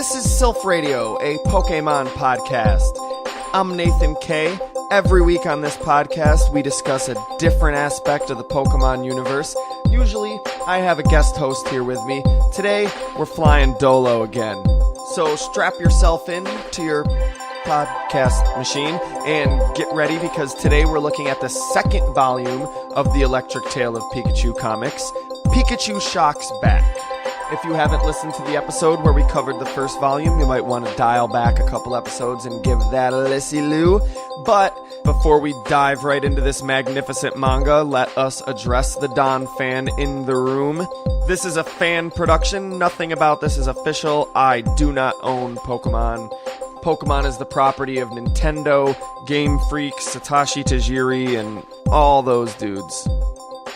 This is Silph Radio, a Pokemon podcast. I'm Nathan K. Every week on this podcast, we discuss a different aspect of the Pokemon universe. Usually, I have a guest host here with me. Today, we're flying Dolo again. So strap yourself in to your podcast machine and get ready, because today we're looking at the second volume of the Electric Tale of Pikachu comics, Pikachu Shocks Back. If you haven't listened to the episode where we covered the first volume, you might want to dial back a couple episodes and give that a lissy-loo. But before we dive right into this magnificent manga, let us address the Don fan in the room. This is a fan production. Nothing about this is official. I do not own Pokemon. Pokemon is the property of Nintendo, Game Freak, Satoshi Tajiri, and all those dudes.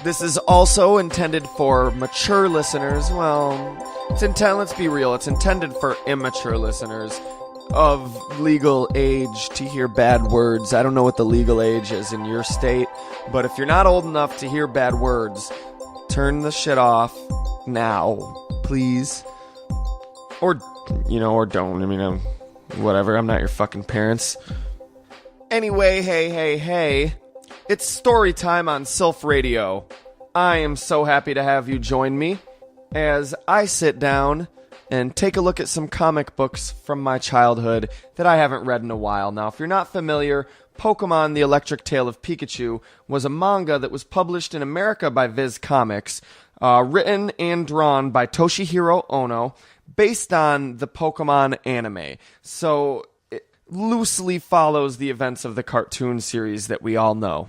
This is also intended for mature listeners. Well, let's be real, it's intended for immature listeners of legal age to hear bad words. I don't know what the legal age is in your state, but if you're not old enough to hear bad words, turn the shit off now, please. Or don't. I mean, whatever, I'm not your fucking parents. Anyway, hey. It's story time on Silph Radio. I am so happy to have you join me as I sit down and take a look at some comic books from my childhood that I haven't read in a while. Now, if you're not familiar, Pokemon The Electric Tale of Pikachu was a manga that was published in America by Viz Comics, written and drawn by Toshihiro Ono, based on the Pokemon anime. So it loosely follows the events of the cartoon series that we all know.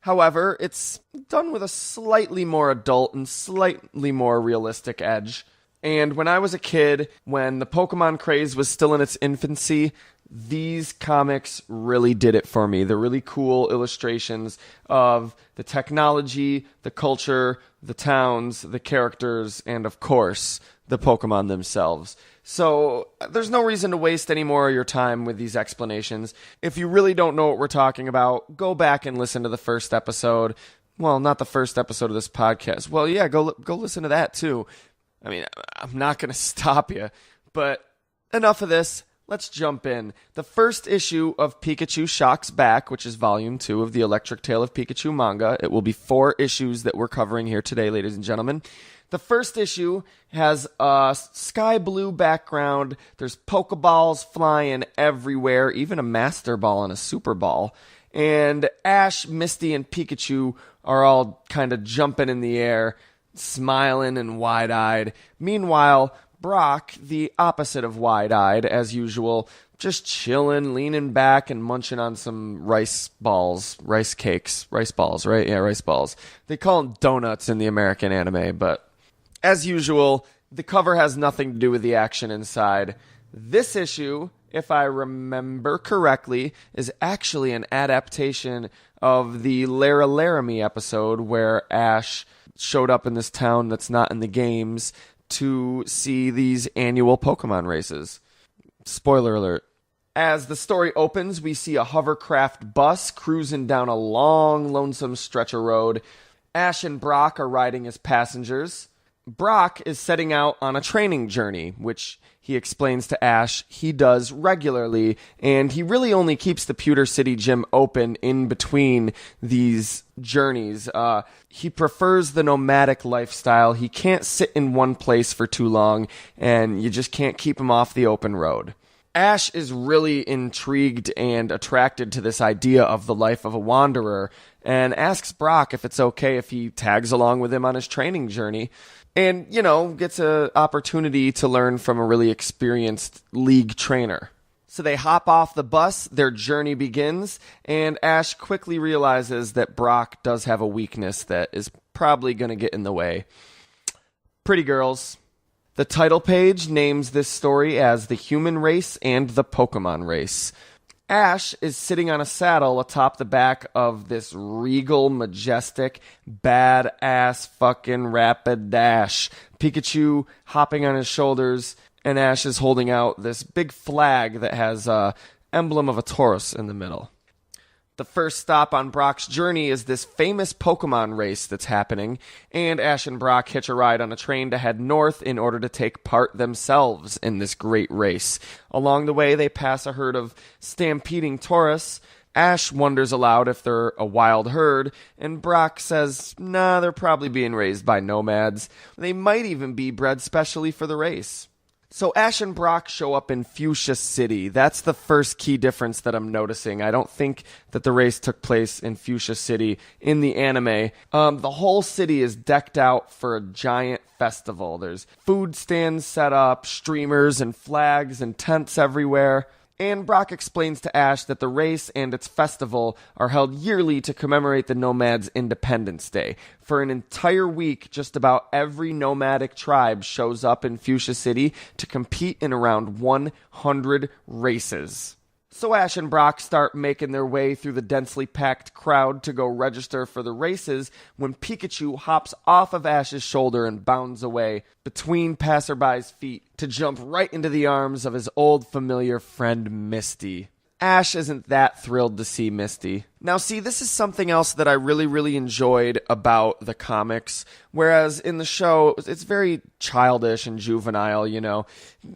However, it's done with a slightly more adult and slightly more realistic edge. And when I was a kid, when the Pokemon craze was still in its infancy, these comics really did it for me. The really cool illustrations of the technology, the culture, the towns, the characters, and of course, the Pokemon themselves. So there's no reason to waste any more of your time with these explanations. If you really don't know what we're talking about, go back and listen to the first episode. Well, not the first episode of this podcast. Well, yeah, go listen to that too. I mean, I'm not going to stop you, but enough of this. Let's jump in. The first issue of Pikachu Shocks Back, which is volume 2 of the Electric Tale of Pikachu manga. It will be 4 issues that we're covering here today, ladies and gentlemen. The first issue has a sky blue background. There's Pokeballs flying everywhere, even a Master Ball and a Super Ball. And Ash, Misty, and Pikachu are all kind of jumping in the air, smiling and wide-eyed. Meanwhile, Brock, the opposite of wide-eyed, as usual, just chilling, leaning back, and munching on some rice balls, rice cakes, rice balls, right? Yeah, rice balls. They call them donuts in the American anime, but as usual, the cover has nothing to do with the action inside. This issue, if I remember correctly, is actually an adaptation of the Laramie episode where Ash showed up in this town that's not in the games to see these annual Pokemon races. Spoiler alert. As the story opens, we see a hovercraft bus cruising down a long, lonesome stretch of road. Ash and Brock are riding as passengers. Brock is setting out on a training journey, which he explains to Ash he does regularly, and he really only keeps the Pewter City gym open in between these journeys. He prefers the nomadic lifestyle. He can't sit in one place for too long, and you just can't keep him off the open road. Ash is really intrigued and attracted to this idea of the life of a wanderer, and asks Brock if it's okay if he tags along with him on his training journey. And, gets an opportunity to learn from a really experienced league trainer. So they hop off the bus, their journey begins, and Ash quickly realizes that Brock does have a weakness that is probably going to get in the way. Pretty girls. The title page names this story as The Human Race and the Pokemon Race. Ash is sitting on a saddle atop the back of this regal, majestic, badass fucking Rapidash. Pikachu hopping on his shoulders, and Ash is holding out this big flag that has a emblem of a Taurus in the middle. The first stop on Brock's journey is this famous Pokemon race that's happening, and Ash and Brock hitch a ride on a train to head north in order to take part themselves in this great race. Along the way, they pass a herd of stampeding Tauros. Ash wonders aloud if they're a wild herd, and Brock says, nah, they're probably being raised by nomads. They might even be bred specially for the race. So Ash and Brock show up in Fuschia City. That's the first key difference that I'm noticing. I don't think that the race took place in Fuschia City in the anime. The whole city is decked out for a giant festival. There's food stands set up, streamers and flags and tents everywhere. And Brock explains to Ash that the race and its festival are held yearly to commemorate the nomads' Independence Day. For an entire week, just about every nomadic tribe shows up in Fuschia City to compete in around 100 races. So Ash and Brock start making their way through the densely packed crowd to go register for the races when Pikachu hops off of Ash's shoulder and bounds away between passerbys' feet to jump right into the arms of his old familiar friend Misty. Ash isn't that thrilled to see Misty. Now see, this is something else that I really enjoyed about the comics, whereas in the show, it's very childish and juvenile, you know.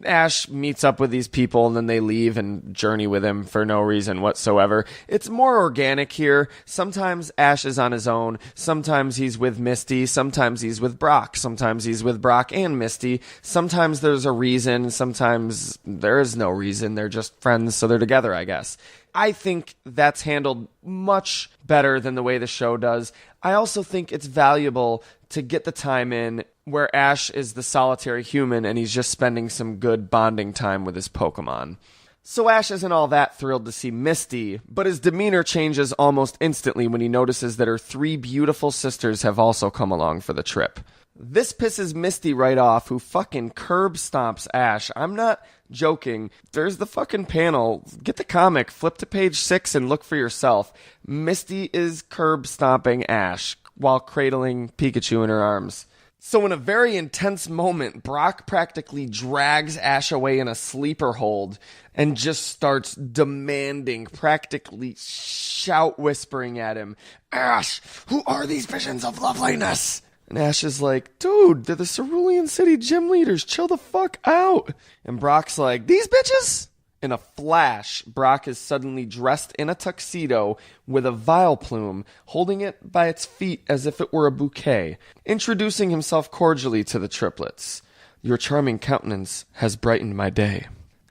Ash meets up with these people and then they leave and journey with him for no reason whatsoever. It's more organic here. Sometimes Ash is on his own, sometimes he's with Misty, sometimes he's with Brock, sometimes he's with Brock and Misty, sometimes there's a reason, sometimes there is no reason, they're just friends so they're together, I guess. I think that's handled much better than the way the show does. I also think it's valuable to get the time in where Ash is the solitary human and he's just spending some good bonding time with his Pokemon. So Ash isn't all that thrilled to see Misty, but his demeanor changes almost instantly when he notices that her 3 beautiful sisters have also come along for the trip. This pisses Misty right off, who fucking curb stomps Ash. I'm not joking. There's the fucking panel. Get the comic, flip to page 6 and look for yourself. Misty is curb stomping Ash while cradling Pikachu in her arms. So in a very intense moment, Brock practically drags Ash away in a sleeper hold and just starts demanding, practically shout whispering at him, Ash, who are these visions of loveliness? And Ash is like, dude, they're the Cerulean City gym leaders. Chill the fuck out. And Brock's like, these bitches? In a flash, Brock is suddenly dressed in a tuxedo with a Vileplume, holding it by its feet as if it were a bouquet, introducing himself cordially to the triplets. Your charming countenance has brightened my day.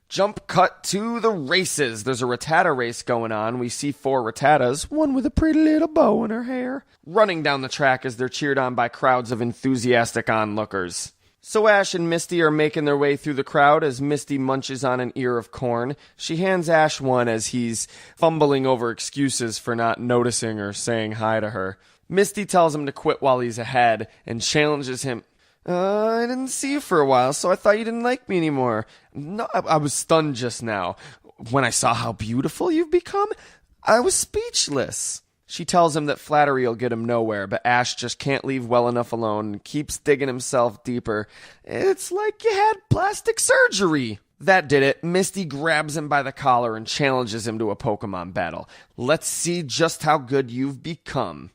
Jump cut to the races. There's a Rattata race going on. We see 4 Rattatas, one with a pretty little bow in her hair, running down the track as they're cheered on by crowds of enthusiastic onlookers. So Ash and Misty are making their way through the crowd as Misty munches on an ear of corn. She hands Ash one as he's fumbling over excuses for not noticing or saying hi to her. Misty tells him to quit while he's ahead and challenges him. I didn't see you for a while, so I thought you didn't like me anymore. No, I was stunned just now. When I saw how beautiful you've become, I was speechless. She tells him that flattery will get him nowhere, but Ash just can't leave well enough alone and keeps digging himself deeper. It's like you had plastic surgery. That did it. Misty grabs him by the collar and challenges him to a Pokemon battle. Let's see just how good you've become.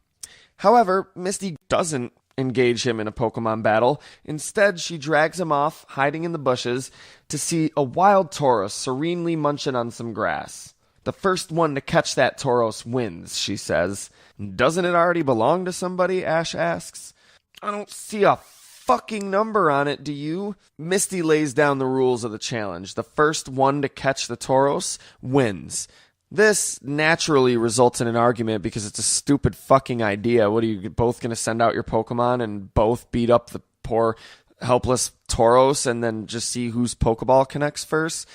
However, Misty doesn't engage him in a Pokemon battle. Instead, she drags him off, hiding in the bushes, to see a wild Tauros serenely munching on some grass. The first one to catch that Tauros wins, she says. Doesn't it already belong to somebody? Ash asks. I don't see a fucking number on it, do you? Misty lays down the rules of the challenge. The first one to catch the Tauros wins. This naturally results in an argument because it's a stupid fucking idea. What, are you both going to send out your Pokemon and both beat up the poor helpless Tauros and then just see whose Pokeball connects first?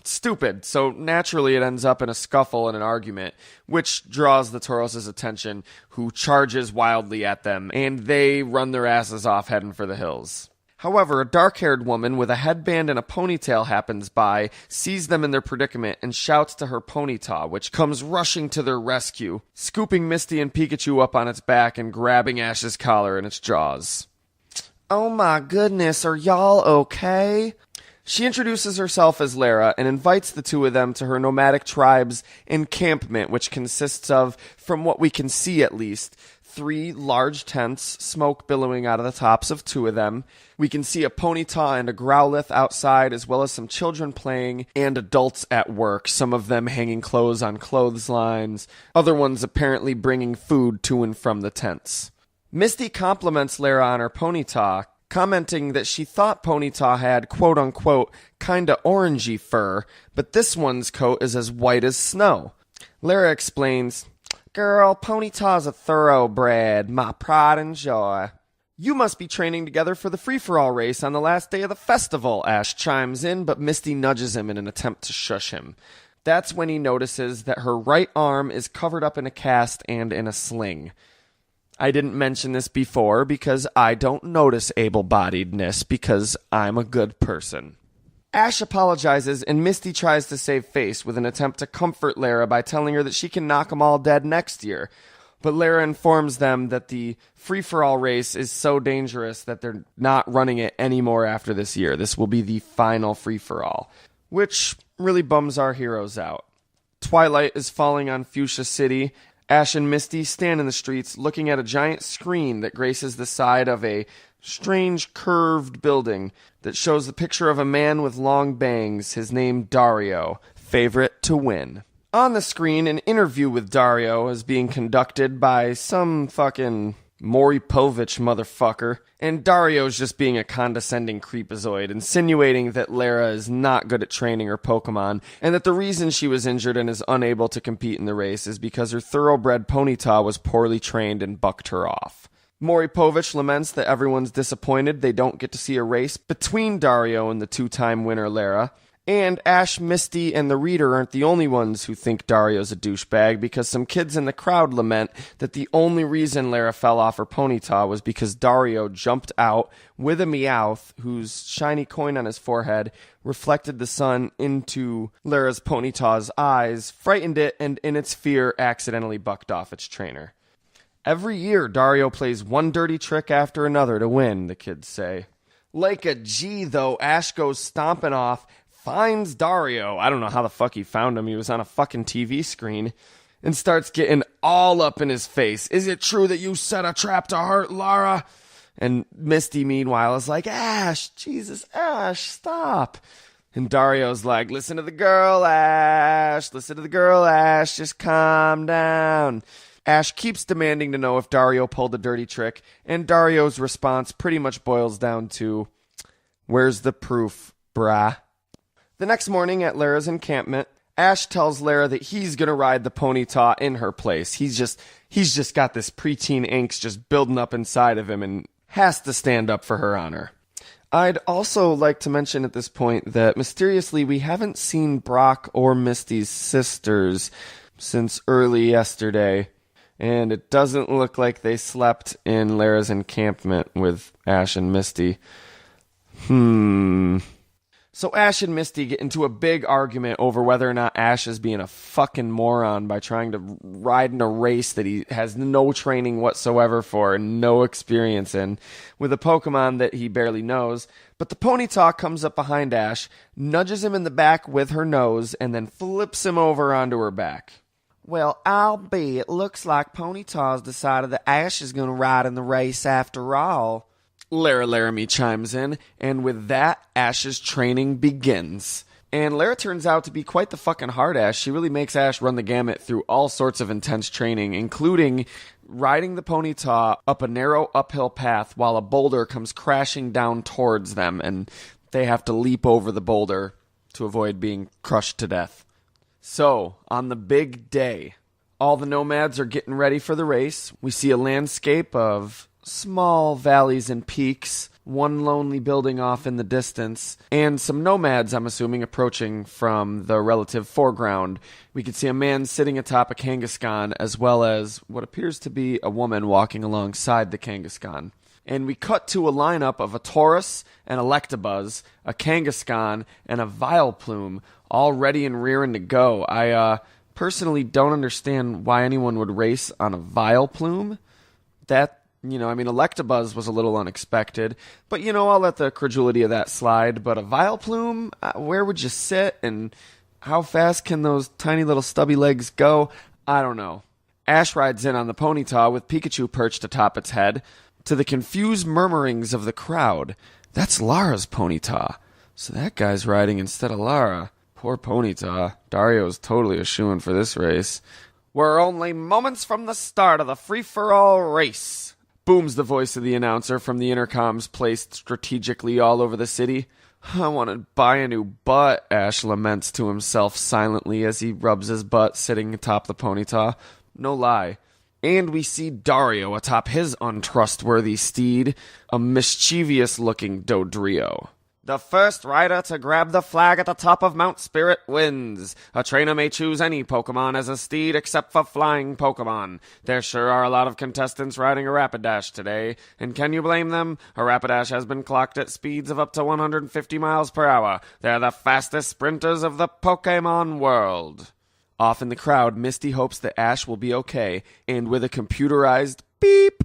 Stupid. So naturally it ends up in a scuffle and an argument, which draws the Tauros' attention, who charges wildly at them, and they run their asses off heading for the hills. However, a dark-haired woman with a headband and a ponytail happens by, sees them in their predicament, and shouts to her Ponyta, which comes rushing to their rescue, scooping Misty and Pikachu up on its back and grabbing Ash's collar in its jaws. Oh my goodness, are y'all okay? She introduces herself as Lara and invites the two of them to her nomadic tribe's encampment, which consists of, from what we can see at least, 3 large tents, smoke billowing out of the tops of 2 of them. We can see a ponyta and a growlithe outside, as well as some children playing and adults at work, some of them hanging clothes on clotheslines, other ones apparently bringing food to and from the tents. Misty compliments Lara on her ponyta, commenting that she thought Ponyta had quote-unquote kinda orangey fur, but this one's coat is as white as snow. Lara explains, "Girl, Ponyta's a thoroughbred, my pride and joy." "You must be training together for the free-for-all race on the last day of the festival," Ash chimes in, but Misty nudges him in an attempt to shush him. That's when he notices that her right arm is covered up in a cast and in a sling. I didn't mention this before because I don't notice able-bodiedness because I'm a good person. Ash apologizes and Misty tries to save face with an attempt to comfort Lara by telling her that she can knock them all dead next year. But Lara informs them that the free-for-all race is so dangerous that they're not running it anymore after this year. This will be the final free-for-all, which really bums our heroes out. Twilight is falling on Fuschia City. Ash and Misty stand in the streets looking at a giant screen that graces the side of a strange curved building that shows the picture of a man with long bangs, his name Dario, favorite to win. On the screen, an interview with Dario is being conducted by some fucking Maury Povich motherfucker, and Dario's just being a condescending creepazoid, insinuating that Lara is not good at training her Pokemon, and that the reason she was injured and is unable to compete in the race is because her thoroughbred Ponyta was poorly trained and bucked her off. Maury Povich laments that everyone's disappointed they don't get to see a race between Dario and the 2-time winner Lara. And Ash, Misty, and the reader aren't the only ones who think Dario's a douchebag, because some kids in the crowd lament that the only reason Lara fell off her Ponyta was because Dario jumped out with a Meowth, whose shiny coin on his forehead reflected the sun into Lara's Ponyta's eyes, frightened it, and in its fear accidentally bucked off its trainer. Every year, Dario plays one dirty trick after another to win, the kids say. Like a G, though, Ash goes stomping off, finds Dario, I don't know how the fuck he found him, he was on a fucking TV screen, and starts getting all up in his face. "Is it true that you set a trap to hurt Lara?" And Misty, meanwhile, is like, "Ash, Jesus, Ash, stop." And Dario's like, "Listen to the girl, Ash, listen to the girl, Ash, just calm down." Ash keeps demanding to know if Dario pulled a dirty trick, and Dario's response pretty much boils down to, "Where's the proof, brah?" The next morning at Lara's encampment, Ash tells Lara that he's going to ride the Ponyta in her place. He's just got this preteen angst just building up inside of him and has to stand up for her honor. I'd also like to mention at this point that mysteriously we haven't seen Brock or Misty's sisters since early yesterday, and it doesn't look like they slept in Lara's encampment with Ash and Misty. So Ash and Misty get into a big argument over whether or not Ash is being a fucking moron by trying to ride in a race that he has no training whatsoever for and no experience in, with a Pokemon that he barely knows. But the Ponyta comes up behind Ash, nudges him in the back with her nose, and then flips him over onto her back. "Well, I'll be. It looks like Ponyta's decided that Ash is going to ride in the race after all," Laramie chimes in, and with that, Ash's training begins. And Lara turns out to be quite the fucking hard ass. She really makes Ash run the gamut through all sorts of intense training, including riding the Ponyta up a narrow uphill path while a boulder comes crashing down towards them, and they have to leap over the boulder to avoid being crushed to death. So, on the big day, all the nomads are getting ready for the race. We see a landscape of small valleys and peaks, one lonely building off in the distance, and some nomads, I'm assuming, approaching from the relative foreground. We can see a man sitting atop a Kangaskhan, as well as what appears to be a woman walking alongside the Kangaskhan. And we cut to a lineup of a Taurus, an Electabuzz, a Kangaskhan, and a Vileplume, all ready and rearing to go. I personally don't understand why anyone would race on a Vileplume. That Electabuzz was a little unexpected, but I'll let the credulity of that slide. But a Vileplume, where would you sit, and how fast can those tiny little stubby legs go? I don't know. Ash rides in on the Ponyta with Pikachu perched atop its head. To the confused murmurings of the crowd, that's Lara's Ponyta. So that guy's riding instead of Lara. Poor Ponyta. Dario's totally a shoo-in for this race. We're only moments from the start of the free-for-all race, booms the voice of the announcer from the intercoms placed strategically all over the city. I want to buy a new butt, Ash laments to himself silently as he rubs his butt sitting atop the Ponyta. No lie. And we see Dario atop his untrustworthy steed, a mischievous-looking Dodrio. The first rider to grab the flag at the top of Mount Spirit wins. A trainer may choose any Pokemon as a steed except for flying Pokemon. There sure are a lot of contestants riding a Rapidash today, and can you blame them? A Rapidash has been clocked at speeds of up to 150 miles per hour. They're the fastest sprinters of the Pokemon world. Off in the crowd, Misty hopes that Ash will be okay, and with a computerized beep,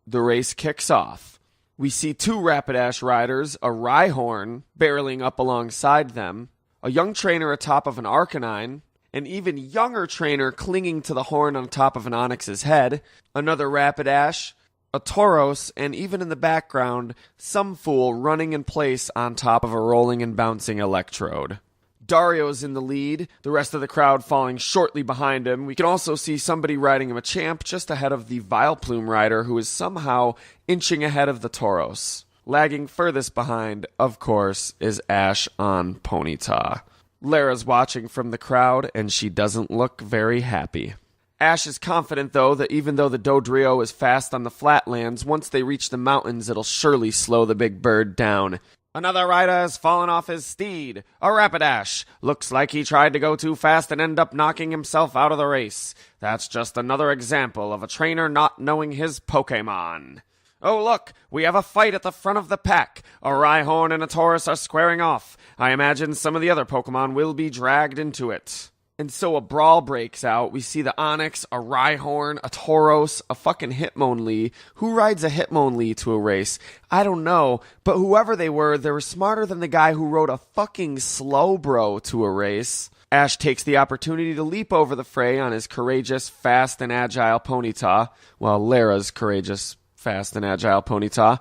the race kicks off. We see two Rapidash riders, a Rhyhorn barreling up alongside them, a young trainer atop of an Arcanine, an even younger trainer clinging to the horn on top of an Onix's head, another Rapidash, a Tauros, and even in the background, some fool running in place on top of a rolling and bouncing Electrode. Dario's in the lead, the rest of the crowd falling shortly behind him. We can also see somebody riding him a champ just ahead of the Vileplume rider, who is somehow inching ahead of the Tauros. Lagging furthest behind, of course, is Ash on Ponyta. Lara's watching from the crowd, and she doesn't look very happy. Ash is confident, though, that even though the Dodrio is fast on the flatlands, once they reach the mountains, it'll surely slow the big bird down. Another rider has fallen off his steed. A Rapidash. Looks like he tried to go too fast and end up knocking himself out of the race. That's just another example of a trainer not knowing his Pokemon. Oh, look, we have a fight at the front of the pack. A Rhyhorn and a Tauros are squaring off. I imagine some of the other Pokemon will be dragged into it. And so a brawl breaks out. We see the Onix, a Rhyhorn, a Tauros, a fucking Hitmonlee. Who rides a Hitmonlee to a race? I don't know, but whoever they were smarter than the guy who rode a fucking Slowbro to a race. Ash takes the opportunity to leap over the fray on his courageous, fast, and agile Ponyta, while Lara's courageous, fast, and agile Ponyta.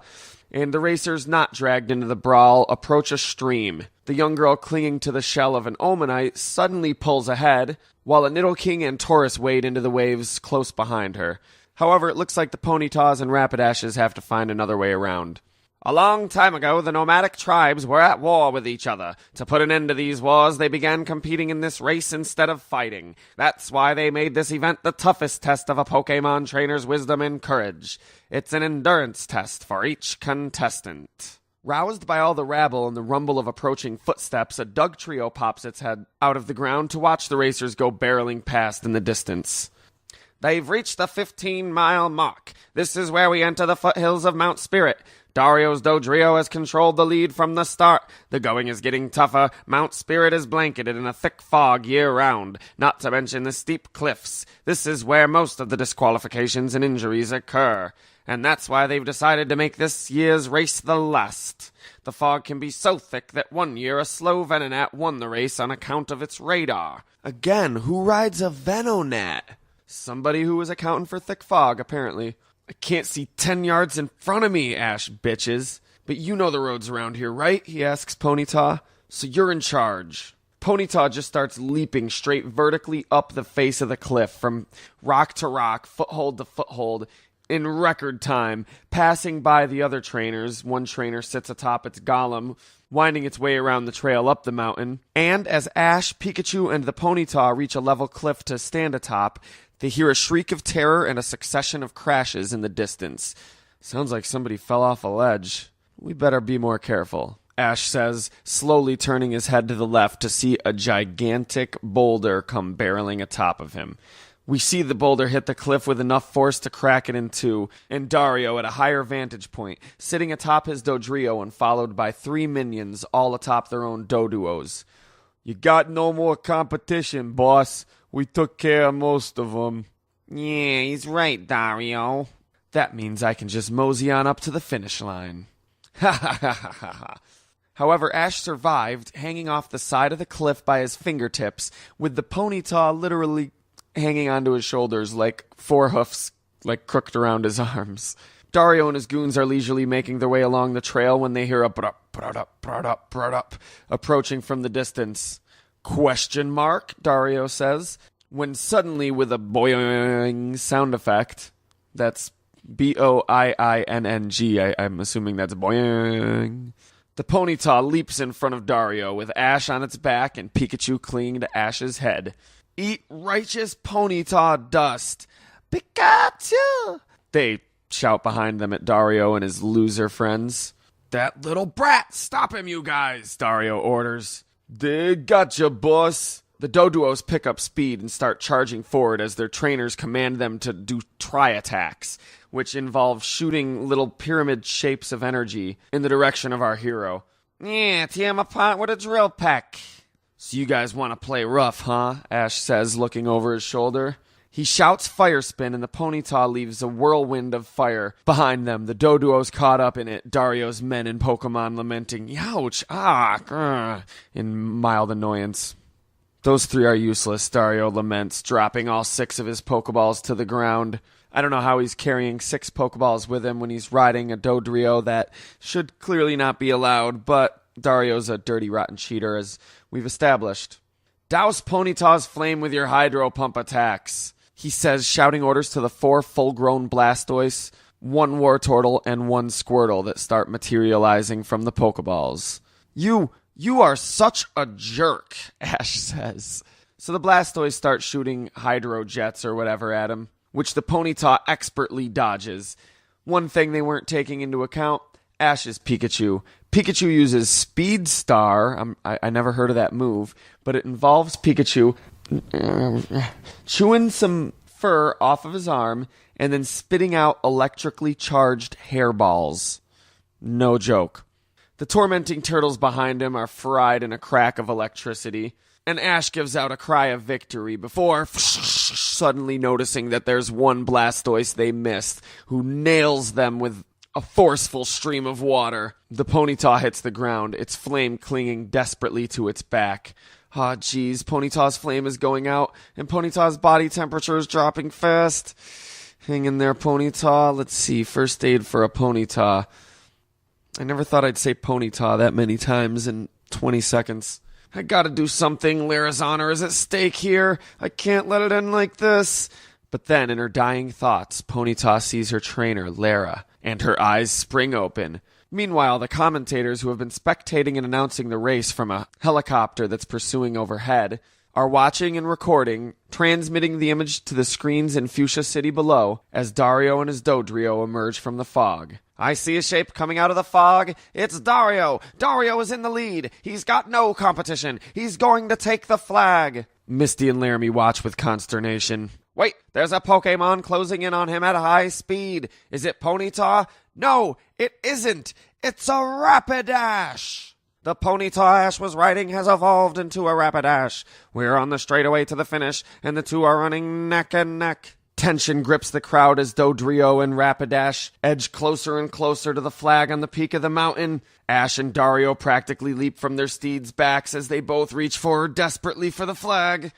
And the racers not dragged into the brawl approach a stream. The young girl clinging to the shell of an Omanite suddenly pulls ahead, while a Nidoking and Tauros wade into the waves close behind her. However, it looks like the Ponytas and Rapidashes have to find another way around. A long time ago, the nomadic tribes were at war with each other. To put an end to these wars, they began competing in this race instead of fighting. That's why they made this event the toughest test of a Pokemon trainer's wisdom and courage. It's an endurance test for each contestant. Roused by all the rabble and the rumble of approaching footsteps, a Dugtrio pops its head out of the ground to watch the racers go barreling past in the distance. They've reached the 15-mile mark. This is where we enter the foothills of Mount Spirit. Dario's Dodrio has controlled the lead from the start. The going is getting tougher. Mount Spirit is blanketed in a thick fog year-round, not to mention the steep cliffs. This is where most of the disqualifications and injuries occur. And that's why they've decided to make this year's race the last. The fog can be so thick that one year a slow Venonat won the race on account of its radar. Again, who rides a Venonat? Somebody who was accounting for thick fog, apparently. I can't see 10 yards in front of me, Ash bitches. But you know the roads around here, right? He asks Ponyta. So you're in charge. Ponyta just starts leaping straight vertically up the face of the cliff from rock to rock, foothold to foothold, in record time, passing by the other trainers. One trainer sits atop its golem, winding its way around the trail up the mountain. And as Ash, Pikachu, and the Ponyta reach a level cliff to stand atop, they hear a shriek of terror and a succession of crashes in the distance. Sounds like somebody fell off a ledge. We better be more careful, Ash says, slowly turning his head to the left to see a gigantic boulder come barreling atop of him. We see the boulder hit the cliff with enough force to crack it in two, and Dario at a higher vantage point, sitting atop his Dodrio and followed by 3 minions, all atop their own Doduos. You got no more competition, boss. We took care of most of them. Yeah, he's right, Dario. That means I can just mosey on up to the finish line. Ha ha ha ha ha ha. However, Ash survived, hanging off the side of the cliff by his fingertips, with the ponytail literally hanging onto his shoulders like four hoofs, like crooked around his arms. Dario and his goons are leisurely making their way along the trail when they hear a brut-up approaching from the distance. Question mark, Dario says, when suddenly with a boing sound effect, that's B-O-I-I-N-N-G, I'm assuming that's boing. The ponytail leaps in front of Dario with Ash on its back and Pikachu clinging to Ash's head. Eat righteous ponytail dust. Pikachu! They shout behind them at Dario and his loser friends. That little brat! Stop him, you guys! Dario orders. They gotcha, boss. The Doduos pick up speed and start charging forward as their trainers command them to do tri-attacks, which involve shooting little pyramid shapes of energy in the direction of our hero. Yeah, tee him apart with a drill peck. So you guys want to play rough, huh? Ash says, looking over his shoulder. He shouts fire spin, and the ponytail leaves a whirlwind of fire behind them. The Doduos caught up in it, Dario's men and Pokemon lamenting, "Youch, in mild annoyance. Those three are useless, Dario laments, dropping all 6 of his Pokeballs to the ground. I don't know how he's carrying 6 Pokeballs with him when he's riding a Dodrio that should clearly not be allowed, but Dario's a dirty, rotten cheater, as we've established. Douse Ponyta's flame with your Hydro Pump attacks, he says, shouting orders to the 4 full-grown Blastoise, 1 Wartortle, and 1 Squirtle that start materializing from the Pokeballs. You are such a jerk, Ash says. So the Blastoise start shooting Hydro Jets or whatever at him, which the Ponyta expertly dodges. One thing they weren't taking into account, Ash's Pikachu. Pikachu uses Speed Star. I never heard of that move, but it involves Pikachu chewing some fur off of his arm and then spitting out electrically charged hairballs. No joke. The tormenting turtles behind him are fried in a crack of electricity, and Ash gives out a cry of victory before suddenly noticing that there's one Blastoise they missed, who nails them with a forceful stream of water. The Ponyta hits the ground, its flame clinging desperately to its back. Ah, geez, Ponyta's flame is going out, and Ponyta's body temperature is dropping fast. Hang in there, Ponyta. Let's see, first aid for a Ponyta. I never thought I'd say Ponyta that many times in 20 seconds. I gotta do something. Lara's honor is at stake here. I can't let it end like this. But then, in her dying thoughts, Ponyta sees her trainer, Lara, and her eyes spring open. Meanwhile, the commentators who have been spectating and announcing the race from a helicopter that's pursuing overhead are watching and recording, transmitting the image to the screens in Fuschia City below as Dario and his Dodrio emerge from the fog. I see a shape coming out of the fog. It's Dario. Dario is in the lead. He's got no competition. He's going to take the flag. Misty and Laramie watch with consternation. Wait, there's a Pokemon closing in on him at high speed. Is it Ponyta? No, it isn't. It's a Rapidash. The Ponyta Ash was riding has evolved into a Rapidash. We're on the straightaway to the finish, and the two are running neck and neck. Tension grips the crowd as Dodrio and Rapidash edge closer and closer to the flag on the peak of the mountain. Ash and Dario practically leap from their steeds' backs as they both reach forward desperately for the flag.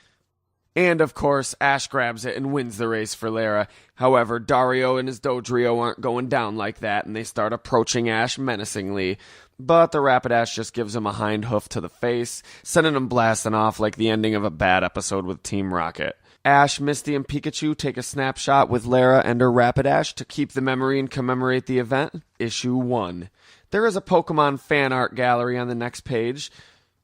And, of course, Ash grabs it and wins the race for Lara. However, Dario and his Dodrio aren't going down like that, and they start approaching Ash menacingly. But the Rapidash just gives him a hind hoof to the face, sending him blasting off like the ending of a bad episode with Team Rocket. Ash, Misty, and Pikachu take a snapshot with Lara and her Rapidash to keep the memory and commemorate the event. Issue 1. There is a Pokemon fan art gallery on the next page.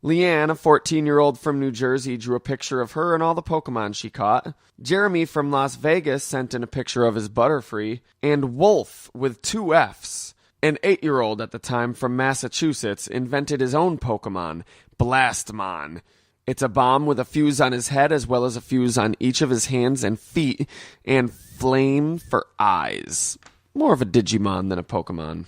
Leanne, a 14-year-old from New Jersey, drew a picture of her and all the Pokemon she caught. Jeremy from Las Vegas sent in a picture of his Butterfree. And Wolf, with 2 Fs, an 8-year-old at the time from Massachusetts, invented his own Pokemon, Blastmon. It's a bomb with a fuse on his head as well as a fuse on each of his hands and feet, and flame for eyes. More of a Digimon than a Pokemon.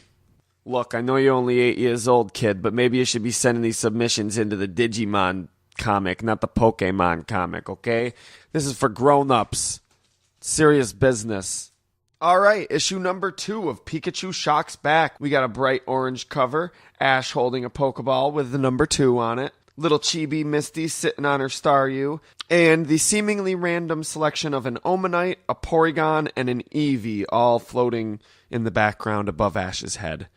Look, I know you're only 8 years old, kid, but maybe you should be sending these submissions into the Digimon comic, not the Pokemon comic, okay? This is for grown-ups. Serious business. All right, issue number 2 of Pikachu Shocks Back. We got a bright orange cover, Ash holding a Pokeball with the number 2 on it, little chibi Misty sitting on her Staryu, and the seemingly random selection of an Omanite, a Porygon, and an Eevee all floating in the background above Ash's head.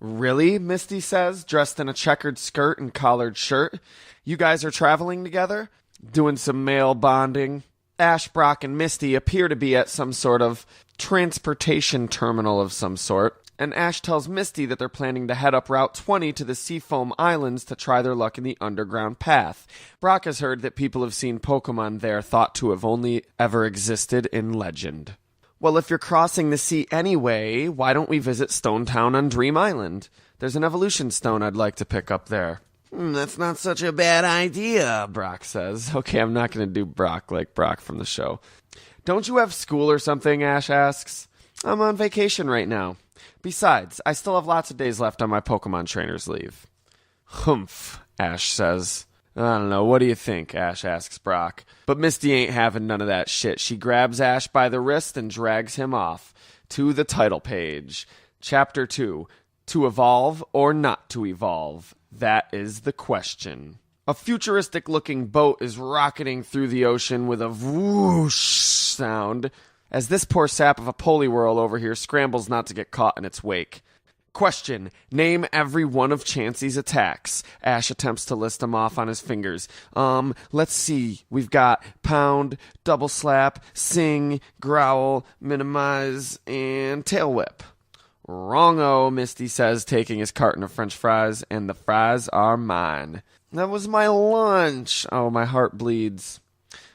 Really? Misty says, dressed in a checkered skirt and collared shirt. You guys are traveling together? Doing some male bonding? Ash, Brock, and Misty appear to be at some sort of transportation terminal of some sort, and Ash tells Misty that they're planning to head up Route 20 to the Seafoam Islands to try their luck in the underground path. Brock has heard that people have seen Pokemon there thought to have only ever existed in legend. Well, if you're crossing the sea anyway, why don't we visit Stone Town on Dream Island? There's an evolution stone I'd like to pick up there. That's not such a bad idea, Brock says. Okay, I'm not going to do Brock like Brock from the show. Don't you have school or something, Ash asks. I'm on vacation right now. Besides, I still have lots of days left on my Pokemon trainer's leave. Humph, Ash says. I don't know, what do you think, Ash asks Brock. But Misty ain't having none of that shit. She grabs Ash by the wrist and drags him off to the title page. Chapter 2, To Evolve or Not to Evolve? That is the question. A futuristic-looking boat is rocketing through the ocean with a whoosh sound as this poor sap of a Poliwhirl over here scrambles not to get caught in its wake. Question. Name every one of Chansey's attacks. Ash attempts to list them off on his fingers. Let's see. We've got Pound, Double Slap, Sing, Growl, Minimize, and Tail Whip. Wrong-o, Misty says, taking his carton of French fries, and the fries are mine. That was my lunch. Oh, my heart bleeds.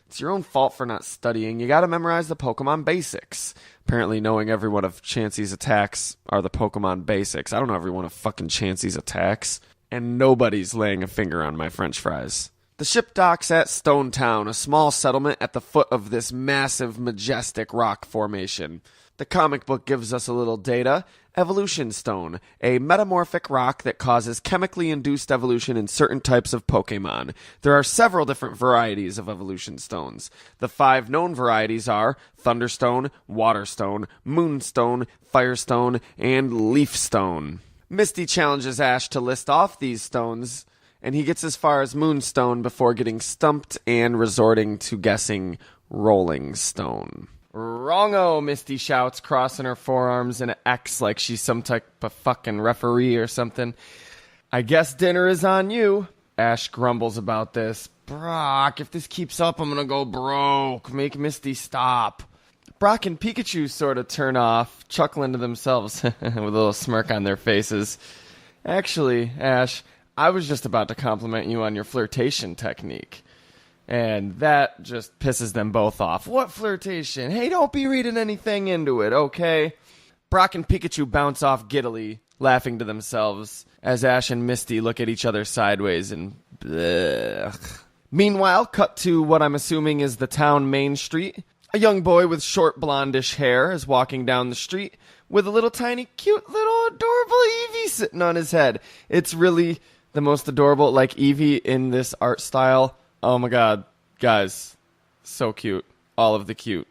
It's your own fault for not studying. You gotta memorize the Pokemon basics. Apparently knowing every one of Chansey's attacks are the Pokemon basics. I don't know every one of fucking Chansey's attacks. And nobody's laying a finger on my French fries. The ship docks at Stone Town, a small settlement at the foot of this massive, majestic rock formation. The comic book gives us a little data. Evolution Stone, a metamorphic rock that causes chemically induced evolution in certain types of Pokemon. There are several different varieties of evolution stones. The 5 known varieties are Thunderstone, Waterstone, Moonstone, Firestone, and Leafstone. Misty challenges Ash to list off these stones, and he gets as far as Moonstone before getting stumped and resorting to guessing Rolling Stone. Wrong-o, Misty shouts, crossing her forearms in an X like she's some type of fucking referee or something. I guess dinner is on you. Ash grumbles about this. Brock, if this keeps up, I'm gonna go broke. Make Misty stop. Brock and Pikachu sort of turn off, chuckling to themselves with a little smirk on their faces. Actually, Ash, I was just about to compliment you on your flirtation technique. And that just pisses them both off. What flirtation? Hey, don't be reading anything into it, okay? Brock and Pikachu bounce off giddily, laughing to themselves, as Ash and Misty look at each other sideways and blech. Meanwhile, cut to what I'm assuming is the town main street. A young boy with short blondish hair is walking down the street with a little tiny, cute, little adorable Eevee sitting on his head. It's really the most adorable, like Eevee in this art style. Oh my god, guys, so cute. All of the cute.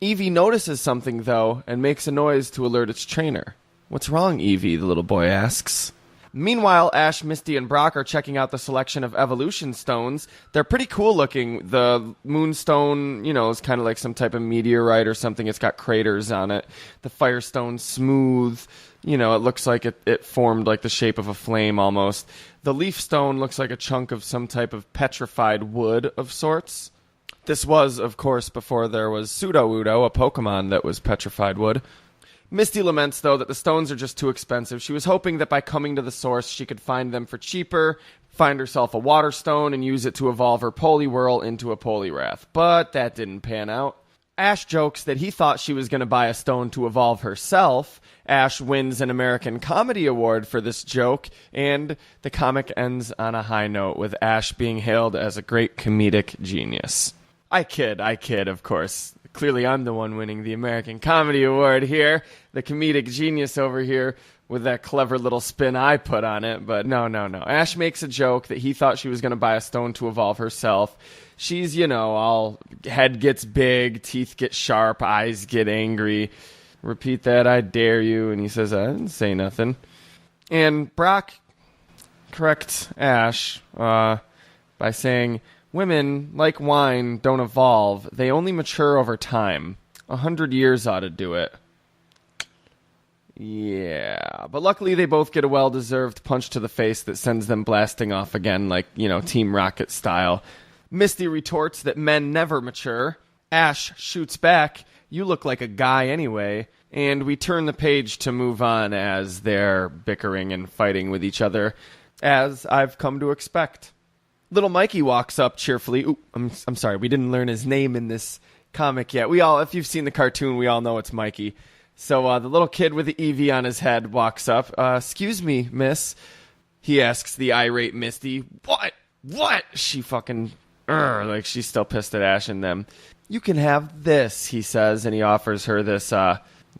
Eevee notices something, though, and makes a noise to alert its trainer. What's wrong, Eevee? The little boy asks. Meanwhile, Ash, Misty, and Brock are checking out the selection of evolution stones. They're pretty cool looking. The Moonstone, is kind of like some type of meteorite or something. It's got craters on it. The Firestone's smooth. It looks like it formed like the shape of a flame almost. The Leaf Stone looks like a chunk of some type of petrified wood of sorts. This was, of course, before there was Sudowoodo, a Pokemon that was petrified wood. Misty laments, though, that the stones are just too expensive. She was hoping that by coming to the source, she could find them for cheaper, find herself a water stone, and use it to evolve her Poliwhirl into a Poliwrath. But that didn't pan out. Ash jokes that he thought she was going to buy a stone to evolve herself. Ash wins an American Comedy Award for this joke, and the comic ends on a high note, with Ash being hailed as a great comedic genius. I kid, of course. Clearly I'm the one winning the American Comedy Award here, the comedic genius over here with that clever little spin I put on it, but no. Ash makes a joke that he thought she was going to buy a stone to evolve herself. She's, all head gets big, teeth get sharp, eyes get angry. repeat that, I dare you. And he says, I didn't say nothing. And Brock corrects Ash by saying, women, like wine, don't evolve. They only mature over time. 100 years ought to do it. Yeah, but luckily they both get a well-deserved punch to the face that sends them blasting off again, like, Team Rocket style. Misty retorts that men never mature. Ash shoots back, you look like a guy anyway. And we turn the page to move on as they're bickering and fighting with each other, as I've come to expect. Little Mikey walks up cheerfully. Ooh, I'm sorry, we didn't learn his name in this comic yet. If you've seen the cartoon, we all know it's Mikey. So the little kid with the Eevee on his head walks up. Excuse me, miss. He asks the irate Misty. What? She fucking... she's still pissed at Ash and them. You can have this, he says, and he offers her this,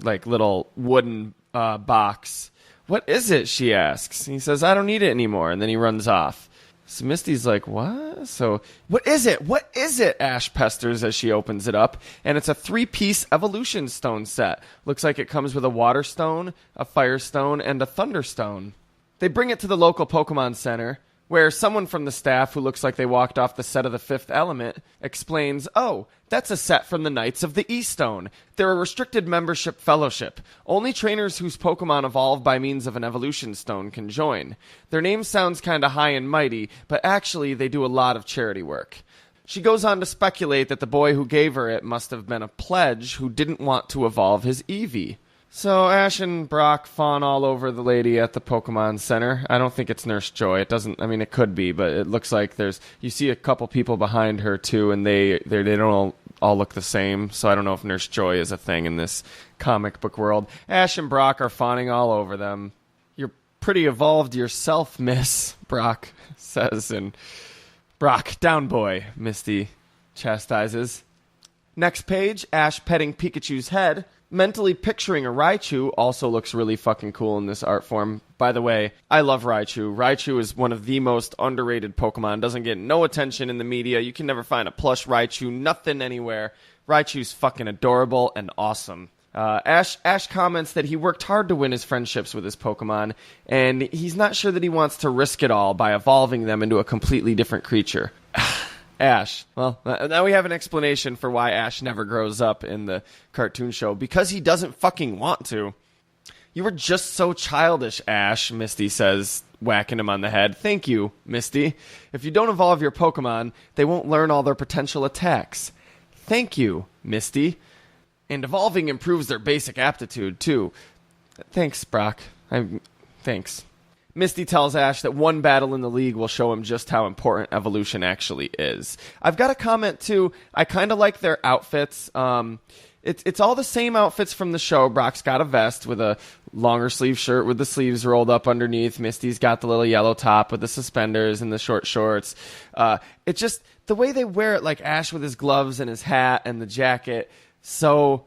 little wooden box. What is it, she asks. He says, I don't need it anymore, and then he runs off. So Misty's like, what? So, what is it? What is it? Ash pesters as she opens it up. And it's a 3-piece evolution stone set. Looks like it comes with a water stone, a fire stone, and a thunder stone. They bring it to the local Pokemon Center, where someone from the staff who looks like they walked off the set of The Fifth Element explains, oh, that's a set from the Knights of the E-Stone. They're a restricted membership fellowship. Only trainers whose Pokemon evolve by means of an evolution stone can join. Their name sounds kinda high and mighty, but actually they do a lot of charity work. She goes on to speculate that the boy who gave her it must have been a pledge who didn't want to evolve his Eevee. So Ash and Brock fawn all over the lady at the Pokemon Center. I don't think it's Nurse Joy. It could be, but it looks like you see a couple people behind her too, and they don't all look the same. So I don't know if Nurse Joy is a thing in this comic book world. Ash and Brock are fawning all over them. You're pretty evolved yourself, miss, Brock says, and Brock, down boy, Misty chastises. Next page, Ash petting Pikachu's head. Mentally picturing a Raichu also looks really fucking cool in this art form. By the way, I love Raichu. Raichu is one of the most underrated Pokemon. Doesn't get no attention in the media. You can never find a plush Raichu, nothing anywhere. Raichu's fucking adorable and awesome. Ash comments that he worked hard to win his friendships with his Pokemon, and he's not sure that he wants to risk it all by evolving them into a completely different creature. Ash. Well, now we have an explanation for why Ash never grows up in the cartoon show. Because he doesn't fucking want to. You were just so childish, Ash, Misty says, whacking him on the head. Thank you, Misty. If you don't evolve your Pokemon, they won't learn all their potential attacks. Thank you, Misty. And evolving improves their basic aptitude, too. Thanks, Brock. Thanks. Misty tells Ash that one battle in the league will show him just how important evolution actually is. I've got a comment, too. I kind of like their outfits. It's all the same outfits from the show. Brock's got a vest with a longer sleeve shirt with the sleeves rolled up underneath. Misty's got the little yellow top with the suspenders and the short shorts. It's just the way they wear it, like Ash with his gloves and his hat and the jacket. So,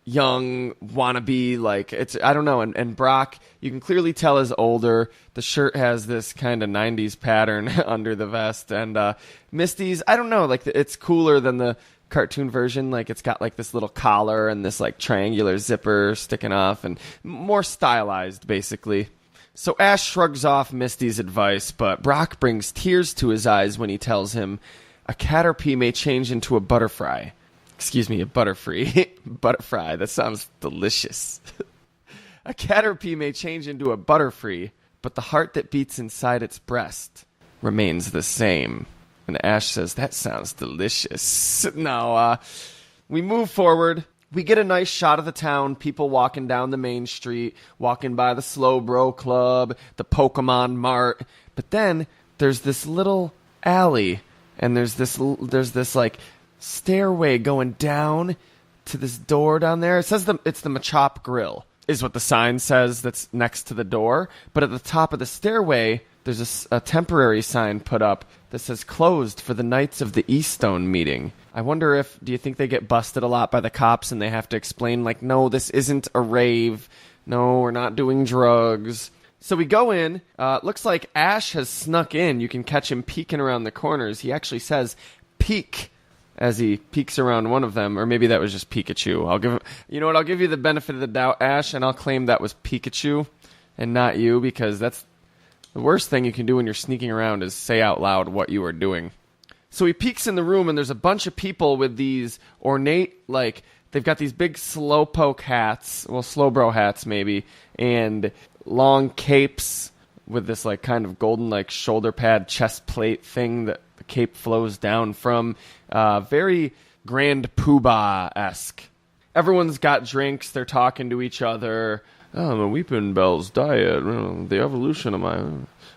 young wannabe, I don't know. And Brock, you can clearly tell, is older. The shirt has this kind of 90s pattern under the vest. And Misty's, I don't know, it's cooler than the cartoon version. It's got this little collar and this triangular zipper sticking off, and more stylized, basically. So Ash shrugs off Misty's advice, but Brock brings tears to his eyes when he tells him a Caterpie may change into a butterfly. Excuse me, a Butterfree. Butterfly, that sounds delicious. A Caterpie may change into a Butterfree, but the heart that beats inside its breast remains the same. And Ash says, that sounds delicious. Now, we move forward. We get a nice shot of the town, people walking down the main street, walking by the Slowbro Club, the Pokemon Mart. But then there's this little alley, and there's this stairway going down to this door down there. It says it's the Machop Grill, is what the sign says that's next to the door. But at the top of the stairway, there's a temporary sign put up that says closed for the Knights of the E-Stone meeting. I wonder do you think they get busted a lot by the cops and they have to explain, no, this isn't a rave. No, we're not doing drugs. So we go in. Looks like Ash has snuck in. You can catch him peeking around the corners. He actually says, peek. as he peeks around one of them, or maybe that was just Pikachu. I'll give you the benefit of the doubt, Ash, and I'll claim that was Pikachu and not you, because that's the worst thing you can do when you're sneaking around is say out loud what you are doing. So he peeks in the room, and there's a bunch of people with these ornate, like, they've got these big slowpoke hats, well, slowbro hats maybe, and long capes with this, like, kind of golden, like, shoulder pad chest plate thing that the cape flows down from. Very Grand Poobah-esque. Everyone's got drinks. They're talking to each other. Oh, I'm a Weeping Bell's diet. The evolution of my...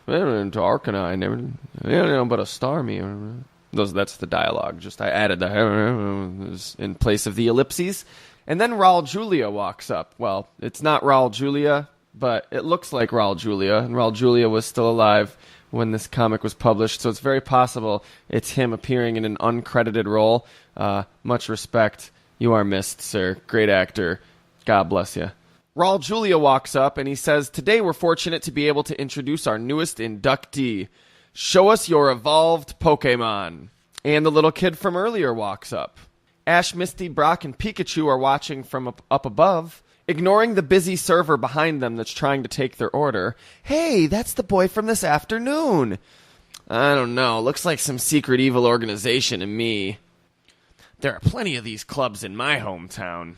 into Arcanine. Never but a Starmie. That's the dialogue. Just I added the in place of the ellipses. And then Raul Julia walks up. Well, it's not Raul Julia, but it looks like Raul Julia. And Raul Julia was still alive when this comic was published, so it's very possible it's him appearing in an uncredited role. Much respect. You are missed, sir. Great actor. God bless you. Raul Julia walks up and he says, "Today we're fortunate to be able to introduce our newest inductee. Show us your evolved Pokemon." And the little kid from earlier walks up. Ash, Misty, Brock, and Pikachu are watching from up above, ignoring the busy server behind them that's trying to take their order. "Hey, that's the boy from this afternoon." "I don't know. Looks like some secret evil organization to me." "There are plenty of these clubs in my hometown."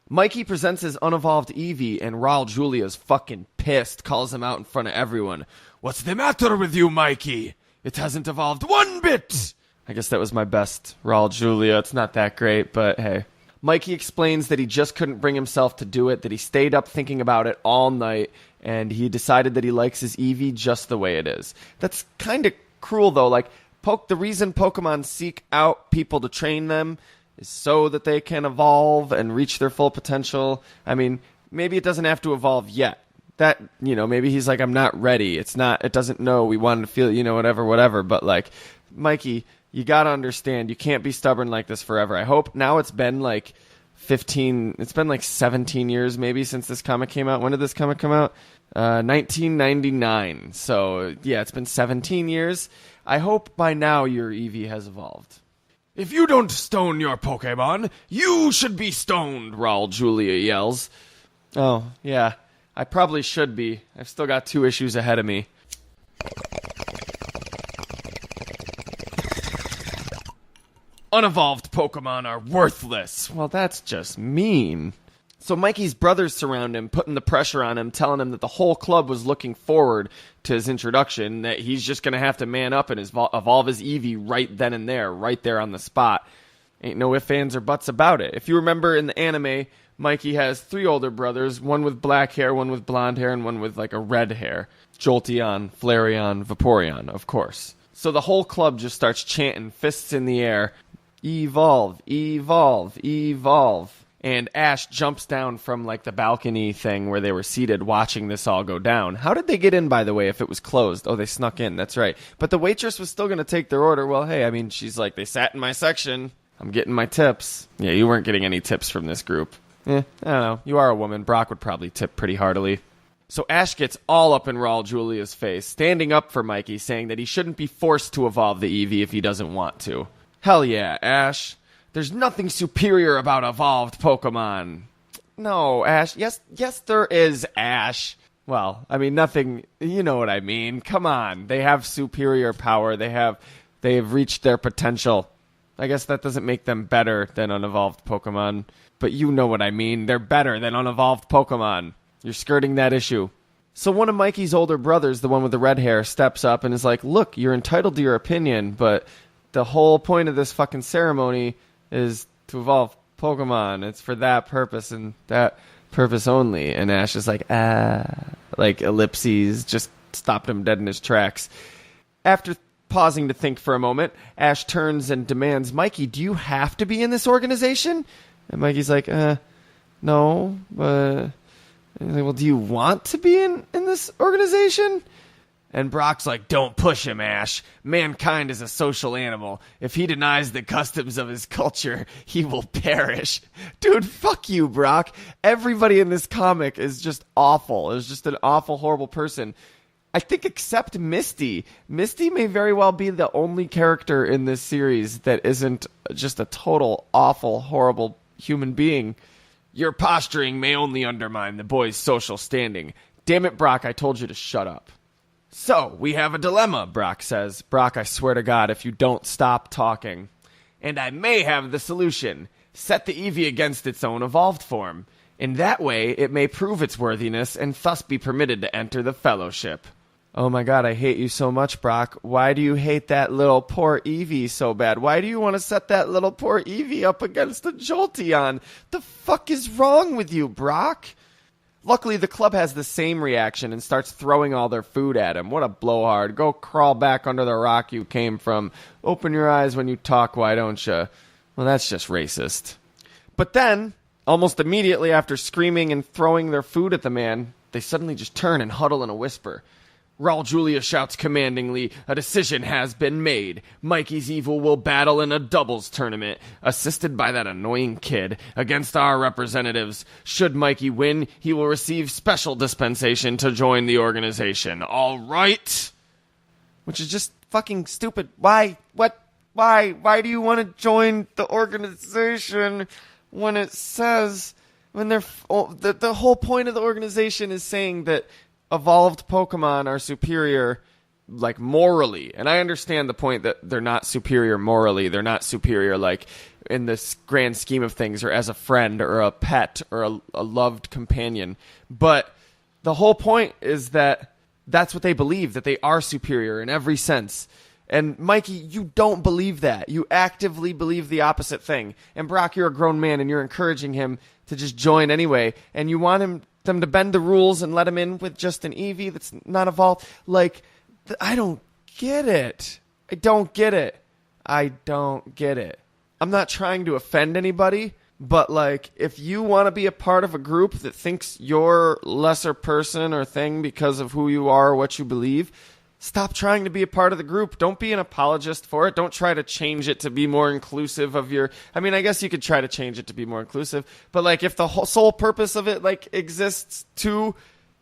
Mikey presents his unevolved Eevee, and Raul Julia's fucking pissed, calls him out in front of everyone. "What's the matter with you, Mikey? It hasn't evolved one bit!" I guess that was my best Raul Julia. It's not that great, but hey. Mikey explains that he just couldn't bring himself to do it, that he stayed up thinking about it all night, and he decided that he likes his Eevee just the way it is. That's kind of cruel, though. Like, the reason Pokemon seek out people to train them is so that they can evolve and reach their full potential. I mean, maybe it doesn't have to evolve yet. That, maybe he's like, I'm not ready. It doesn't know. We wanted to feel, whatever. But, like, Mikey, you got to understand, you can't be stubborn like this forever. I hope now it's been like 17 years maybe since this comic came out. When did this comic come out? 1999. So, yeah, it's been 17 years. I hope by now your Eevee has evolved. "If you don't stone your Pokemon, you should be stoned," Raul Julia yells. Oh, yeah, I probably should be. I've still got 2 issues ahead of me. "Unevolved Pokemon are worthless." Well, that's just mean. So Mikey's brothers surround him, putting the pressure on him, telling him that the whole club was looking forward to his introduction, that he's just going to have to man up and evolve his Eevee right then and there, right there on the spot. Ain't no ifs, ands, or buts about it. If you remember in the anime, Mikey has 3 older brothers, one with black hair, one with blonde hair, and one with like a red hair. Jolteon, Flareon, Vaporeon, of course. So the whole club just starts chanting, fists in the air, "Evolve, evolve, evolve." And Ash jumps down from, like, the balcony thing where they were seated watching this all go down. How did they get in, by the way, if it was closed? Oh, they snuck in. That's right. But the waitress was still going to take their order. Well, hey, I mean, she's like, they sat in my section. I'm getting my tips. Yeah, you weren't getting any tips from this group. I don't know. You are a woman. Brock would probably tip pretty heartily. So Ash gets all up in Raul Julia's face, standing up for Mikey, saying that he shouldn't be forced to evolve the Eevee if he doesn't want to. Hell yeah, Ash. There's nothing superior about evolved Pokemon. No, Ash. Yes, there is, Ash. Well, I mean, nothing, you know what I mean. Come on. They have superior power. They have reached their potential. I guess that doesn't make them better than unevolved Pokemon, but you know what I mean. They're better than unevolved Pokemon. You're skirting that issue. So one of Mikey's older brothers, the one with the red hair, steps up and is like, "Look, you're entitled to your opinion, but the whole point of this fucking ceremony is to evolve Pokemon. It's for that purpose and that purpose only." And Ash is like, like ellipses, just stopped him dead in his tracks. After pausing to think for a moment, Ash turns and demands, "Mikey, do you have to be in this organization?" And Mikey's like, "No, but..." And he's like, "Well, do you want to be in this organization?" And Brock's like, "Don't push him, Ash. Mankind is a social animal. If he denies the customs of his culture, he will perish." Dude, fuck you, Brock. Everybody in this comic is just awful. Is just an awful, horrible person. I think except Misty. Misty may very well be the only character in this series that isn't just a total, awful, horrible human being. Your posturing may only undermine the boy's social standing. Damn it, Brock, I told you to shut up. So, we have a dilemma, Brock says. Brock, I swear to God, if you don't stop talking. And I may have the solution. Set the Eevee against its own evolved form. In that way, it may prove its worthiness and thus be permitted to enter the fellowship. Oh my God, I hate you so much, Brock. Why do you hate that little poor Eevee so bad? Why do you want to set that little poor Eevee up against a Jolteon? The fuck is wrong with you, Brock? Luckily, the club has the same reaction and starts throwing all their food at him. What a blowhard. Go crawl back under the rock you came from. Open your eyes when you talk, why don't you? Well, that's just racist. But then, almost immediately after screaming and throwing their food at the man, they suddenly just turn and huddle in a whisper. Raul Julia shouts commandingly, a decision has been made. Mikey's Evil will battle in a doubles tournament, assisted by that annoying kid, against our representatives. Should Mikey win, he will receive special dispensation to join the organization. All right? Which is just fucking stupid. Why? What? Why? Why do you want to join the organization when it says... when they're... the whole point of the organization is saying that evolved Pokemon are superior, like, morally. And I understand the point that they're not superior morally. They're not superior, like, in this grand scheme of things, or as a friend, or a pet, or a loved companion. But the whole point is that that's what they believe, that they are superior in every sense. And Mikey, you don't believe that. You actively believe the opposite thing. And Brock, you're a grown man, and you're encouraging him to just join anyway. And you want them to bend the rules and let him in with just an Eevee that's not evolved. Like, I don't get it. I don't get it. I don't get it. I'm not trying to offend anybody, but, like, if you want to be a part of a group that thinks you're lesser person or thing because of who you are or what you believe, stop trying to be a part of the group. Don't be an apologist for it. Don't try to change it to be more inclusive of your... I mean, I guess you could try to change it to be more inclusive, but, like, if the whole sole purpose of it, like, exists to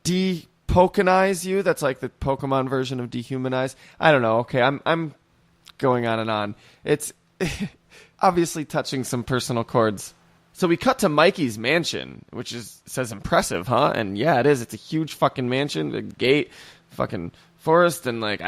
de-Pokenize you, that's like the Pokemon version of dehumanize. I don't know. Okay, I'm going on and on. It's obviously touching some personal chords. So we cut to Mikey's mansion, which says impressive, huh? And yeah, it is. It's a huge fucking mansion. The gate, fucking... forest, and like,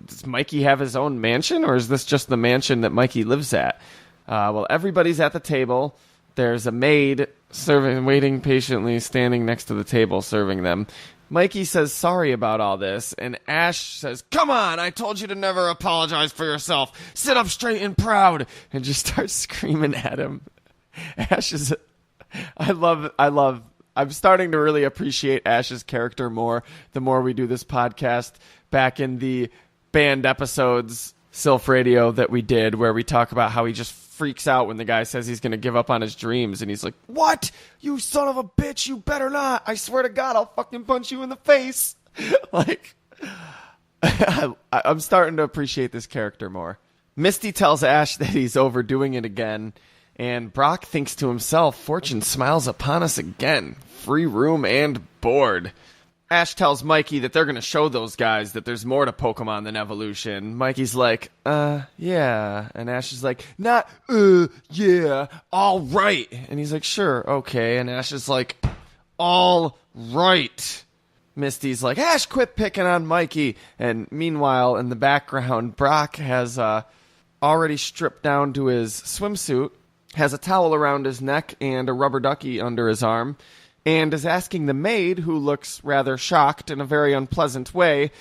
does Mikey have his own mansion, or is this just the mansion that Mikey lives at? Well, everybody's at the table. There's a maid waiting patiently, standing next to the table, serving them. Mikey says sorry about all this, and Ash says, "Come on, I told you to never apologize for yourself. Sit up straight and proud," and just starts screaming at him. Ash is... I'm starting to really appreciate Ash's character more the more we do this podcast. Back in the banned episodes, Silph Radio, that we did, where we talk about how he just freaks out when the guy says he's going to give up on his dreams. And he's like, "What? You son of a bitch, you better not. I swear to God, I'll fucking punch you in the face." Like, I'm starting to appreciate this character more. Misty tells Ash that he's overdoing it again. And Brock thinks to himself, fortune smiles upon us again. Free room and board. Ash tells Mikey that they're going to show those guys that there's more to Pokemon than evolution. Mikey's like, yeah. And Ash is like, not, yeah, all right. And he's like, sure, okay. And Ash is like, all right. Misty's like, Ash, quit picking on Mikey. And meanwhile, in the background, Brock has already stripped down to his swimsuit, has a towel around his neck and a rubber ducky under his arm, and is asking the maid, who looks rather shocked in a very unpleasant way,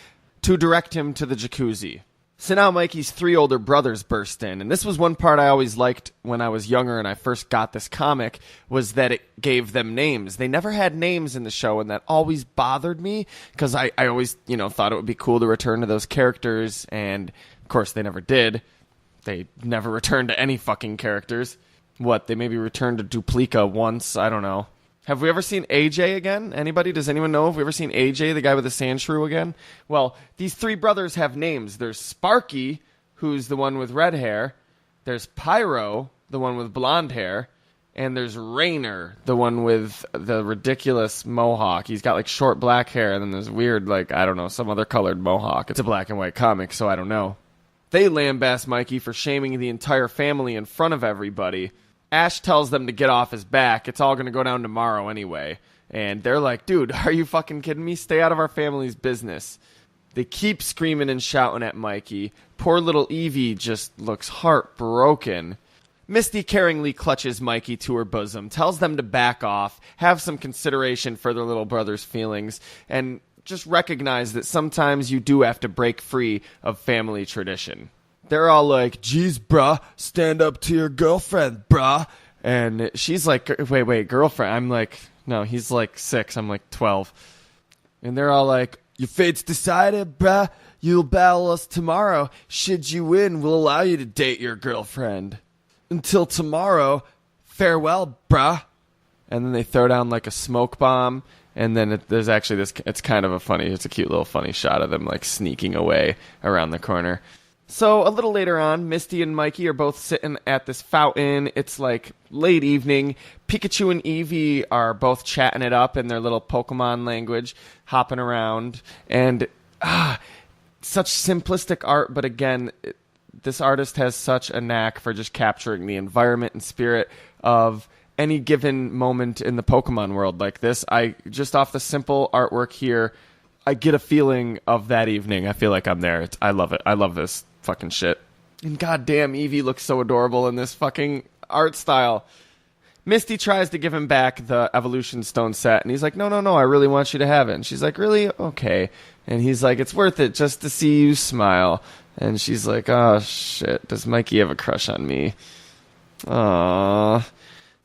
to direct him to the jacuzzi. So now Mikey's 3 older brothers burst in, and this was one part I always liked when I was younger and I first got this comic, was that it gave them names. They never had names in the show, and that always bothered me, because I always, thought it would be cool to return to those characters, and of course they never did. They never returned to any fucking characters. What, they maybe returned to Duplica once? I don't know. Have we ever seen AJ again? Anybody? Does anyone know if we've ever seen AJ, the guy with the sand shrew, again? Well, these 3 brothers have names. There's Sparky, who's the one with red hair. There's Pyro, the one with blonde hair. And there's Rainer, the one with the ridiculous mohawk. He's got like short black hair, and then there's weird, like, I don't know, some other colored mohawk. It's a black and white comic, so I don't know. They lambast Mikey for shaming the entire family in front of everybody. Ash tells them to get off his back. It's all going to go down tomorrow anyway. And they're like, dude, are you fucking kidding me? Stay out of our family's business. They keep screaming and shouting at Mikey. Poor little Eevee just looks heartbroken. Misty caringly clutches Mikey to her bosom, tells them to back off, have some consideration for their little brother's feelings, and just recognize that sometimes you do have to break free of family tradition. They're all like, geez, bruh, stand up to your girlfriend, bruh. And she's like, wait, girlfriend? I'm like, no, he's like 6, I'm like 12. And they're all like, your fate's decided, bruh. You'll battle us tomorrow. Should you win, we'll allow you to date your girlfriend. Until tomorrow, farewell, bruh. And then they throw down like a smoke bomb, and then there's actually this, it's kind of it's a cute little funny shot of them like sneaking away around the corner. So a little later on, Misty and Mikey are both sitting at this fountain. It's like late evening. Pikachu and Eevee are both chatting it up in their little Pokemon language, hopping around. And such simplistic art, but again, this artist has such a knack for just capturing the environment and spirit of any given moment in the Pokemon world like this. Just off the simple artwork here, I get a feeling of that evening. I feel like I'm there. I love it. I love this fucking shit. And goddamn, Eevee looks so adorable in this fucking art style. Misty tries to give him back the Evolution Stone set, and he's like, no, I really want you to have it. And she's like, really? Okay. And he's like, it's worth it just to see you smile. And she's like, oh, shit, does Mikey have a crush on me? Aww.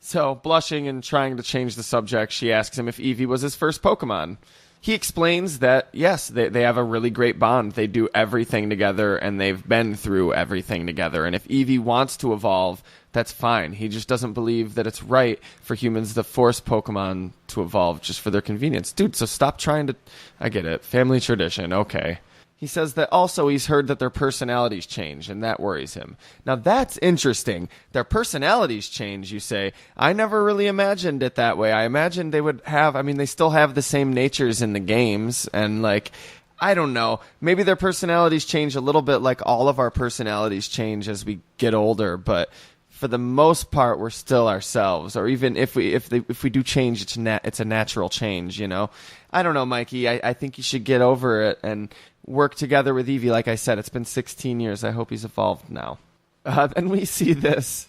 So, blushing and trying to change the subject, she asks him if Eevee was his first Pokemon. He explains that, yes, they have a really great bond. They do everything together, and they've been through everything together. And if Eevee wants to evolve, that's fine. He just doesn't believe that it's right for humans to force Pokemon to evolve just for their convenience. Dude, so stop trying to... I get it. Family tradition, okay. He says that also he's heard that their personalities change, and that worries him. Now, that's interesting. Their personalities change, you say. I never really imagined it that way. I imagined they would have... they still have the same natures in the games, and, like, I don't know. Maybe their personalities change a little bit like all of our personalities change as we get older, but for the most part, we're still ourselves. Or even if we do change, it's a natural change, you know? I don't know, Mikey. I think you should get over it and work together with Eevee. Like I said, it's been 16 years. I hope he's evolved now. Then we see this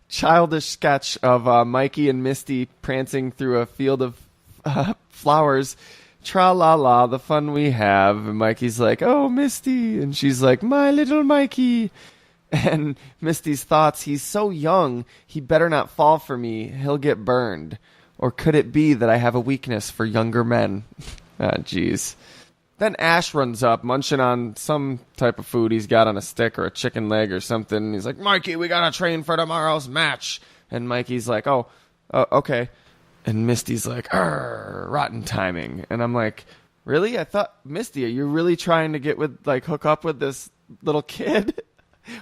childish sketch of Mikey and Misty prancing through a field of flowers. Tra-la-la, the fun we have. And Mikey's like, oh, Misty. And she's like, my little Mikey. And Misty's thoughts, he's so young, he better not fall for me. He'll get burned. Or could it be that I have a weakness for younger men? Jeez. Then Ash runs up, munching on some type of food he's got on a stick or a chicken leg or something. And he's like, Mikey, we gotta train for tomorrow's match. And Mikey's like, oh, okay. And Misty's like, rotten timing. And I'm like, really? I thought, Misty, are you really trying to hook up with this little kid?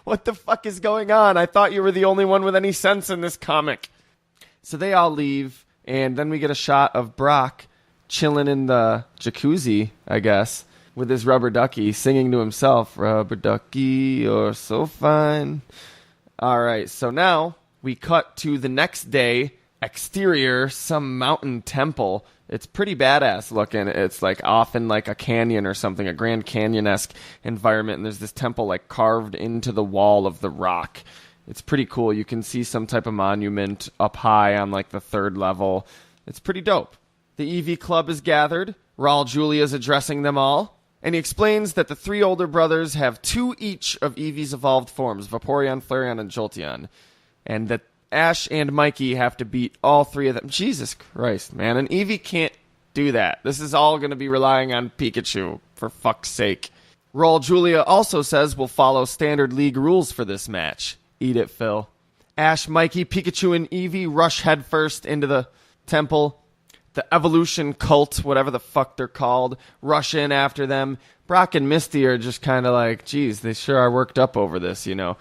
What the fuck is going on? I thought you were the only one with any sense in this comic. So they all leave, and then we get a shot of Brock chilling in the jacuzzi, I guess, with his rubber ducky, singing to himself, rubber ducky, you're so fine. All right, so now we cut to the next day, exterior, some mountain temple. It's pretty badass looking. It's like off in like a canyon or something, a Grand Canyon-esque environment, and there's this temple like carved into the wall of the rock. It's pretty cool. You can see some type of monument up high on like the 3rd level. It's pretty dope. The Eevee Club is gathered. Raul Julia's addressing them all, and he explains that the 3 older brothers have 2 each of Eevee's evolved forms, Vaporeon, Flareon, and Jolteon, and that Ash and Mikey have to beat all 3 of them. Jesus Christ, man. And Eevee can't do that. This is all going to be relying on Pikachu, for fuck's sake. Raul Julia also says we'll follow standard league rules for this match. Eat it, Phil. Ash, Mikey, Pikachu, and Eevee rush headfirst into the temple. The evolution cult, whatever the fuck they're called, rush in after them. Brock and Misty are just kind of like, geez, they sure are worked up over this, you know.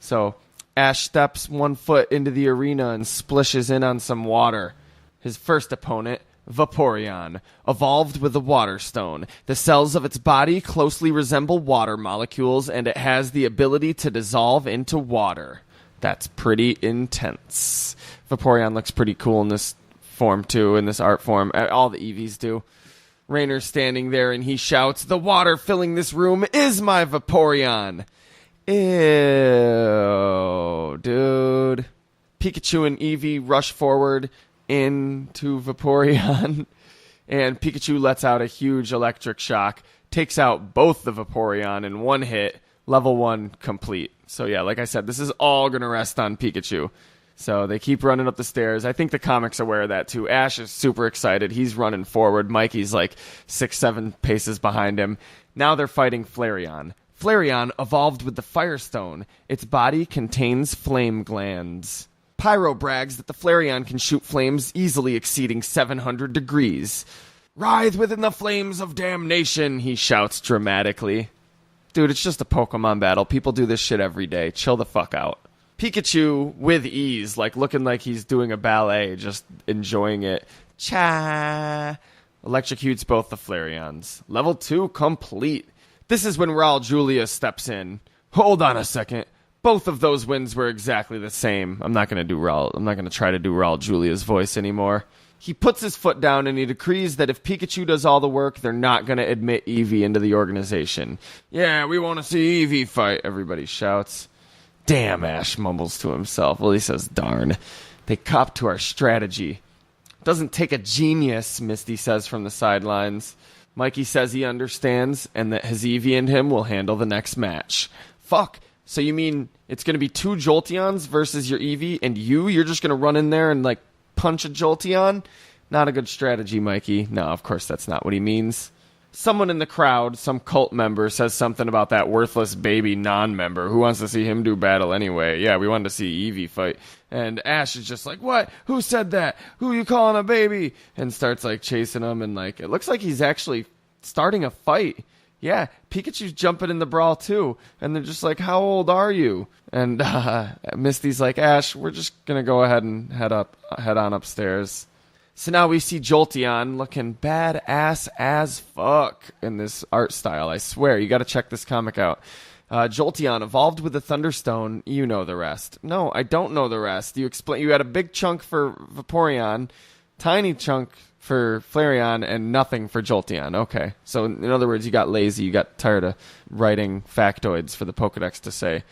So Ash steps 1 foot into the arena and splishes in on some water. His first opponent, Vaporeon, evolved with the Water Stone. The cells of its body closely resemble water molecules, and it has the ability to dissolve into water. That's pretty intense. Vaporeon looks pretty cool in this form, too, in this art form. All the Eevees do. Rainer's standing there, and he shouts, "The water filling this room is my Vaporeon!" Ew, dude. Pikachu and Eevee rush forward into Vaporeon, and Pikachu lets out a huge electric shock, takes out both the Vaporeon in one hit, level 1 complete. So yeah, like I said, this is all going to rest on Pikachu. So they keep running up the stairs. I think the comic's aware of that too. Ash is super excited. He's running forward. Mikey's like 6-7 paces behind him. Now they're fighting Flareon. Flareon evolved with the Fire Stone. Its body contains flame glands. Pyro brags that the Flareon can shoot flames easily exceeding 700 degrees. "Writhe within the flames of damnation," he shouts dramatically. Dude, it's just a Pokemon battle. People do this shit every day. Chill the fuck out. Pikachu, with ease, like looking like he's doing a ballet, just enjoying it. Cha! Electrocutes both the Flareons. Level 2 complete. This is when Raul Julia steps in. Hold on a second. Both of those wins were exactly the same. I'm not going to try to do Raul Julia's voice anymore. He puts his foot down and he decrees that if Pikachu does all the work, they're not going to admit Eevee into the organization. "Yeah, we want to see Eevee fight," everybody shouts. "Damn," Ash mumbles to himself. Well, he says, "Darn. They cop to our strategy." "Doesn't take a genius," Misty says from the sidelines. Mikey says he understands and that his Eevee and him will handle the next match. Fuck. So you mean it's going to be 2 Jolteons versus your Eevee, and you're just going to run in there and, like, punch a Jolteon? Not a good strategy, Mikey. No, of course that's not what he means. Someone in the crowd, some cult member, says something about that worthless baby non-member. Who wants to see him do battle anyway? Yeah, we wanted to see Eevee fight. And Ash is just like, "What? Who said that? Who you calling a baby?" And starts, like, chasing him, and, like, it looks like he's actually starting a fight. Yeah, Pikachu's jumping in the brawl too, and they're just like, "How old are you?" And Misty's like, "Ash, we're just gonna go ahead and head on upstairs." So now we see Jolteon looking badass as fuck in this art style. I swear, you got to check this comic out. Jolteon evolved with the Thunderstone. You know the rest. No, I don't know the rest. You had a big chunk for Vaporeon, tiny chunk for Flareon, and nothing for Jolteon. Okay. So, in other words, you got lazy. You got tired of writing factoids for the Pokedex to say,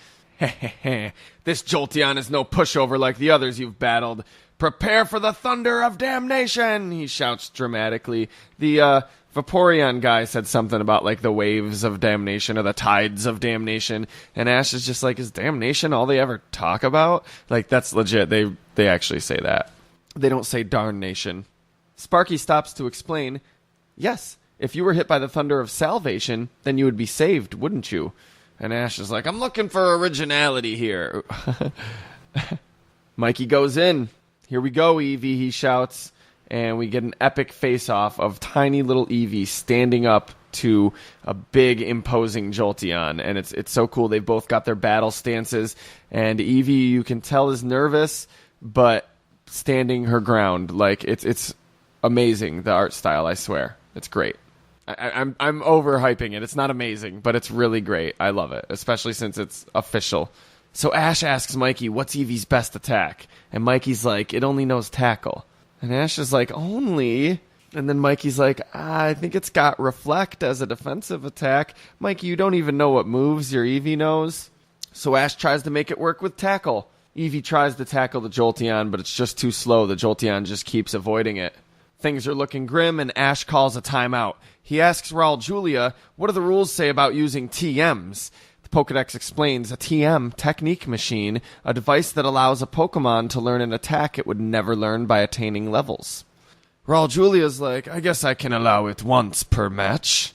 "Hehehe, this Jolteon is no pushover like the others you've battled. Prepare for the thunder of damnation," he shouts dramatically. The Vaporeon guy said something about, like, the waves of damnation or the tides of damnation, and Ash is just like, "Is damnation all they ever talk about?" Like, that's legit. They actually say that. They don't say darnation. Sparky stops to explain, "Yes, if you were hit by the thunder of salvation, then you would be saved, wouldn't you?" And Ash is like, "I'm looking for originality here." Mikey goes in. "Here we go, Eevee," he shouts. And we get an epic face-off of tiny little Eevee standing up to a big, imposing Jolteon. And it's so cool. They've both got their battle stances. And Eevee, you can tell, is nervous, but standing her ground. Like, it's amazing, the art style, I swear. It's great. I'm overhyping it. It's not amazing, but it's really great. I love it, especially since it's official. So Ash asks Mikey, "What's Eevee's best attack?" And Mikey's like, "It only knows tackle." And Ash is like, "Only?" And then Mikey's like, "I think it's got reflect as a defensive attack." Mikey, you don't even know what moves your Eevee knows. So Ash tries to make it work with tackle. Eevee tries to tackle the Jolteon, but it's just too slow. The Jolteon just keeps avoiding it. Things are looking grim, and Ash calls a timeout. He asks Raul Julia, "What do the rules say about using TMs?" The Pokedex explains a TM, technique machine, a device that allows a Pokemon to learn an attack it would never learn by attaining levels. Raul Julia's like, "I guess I can allow it once per match."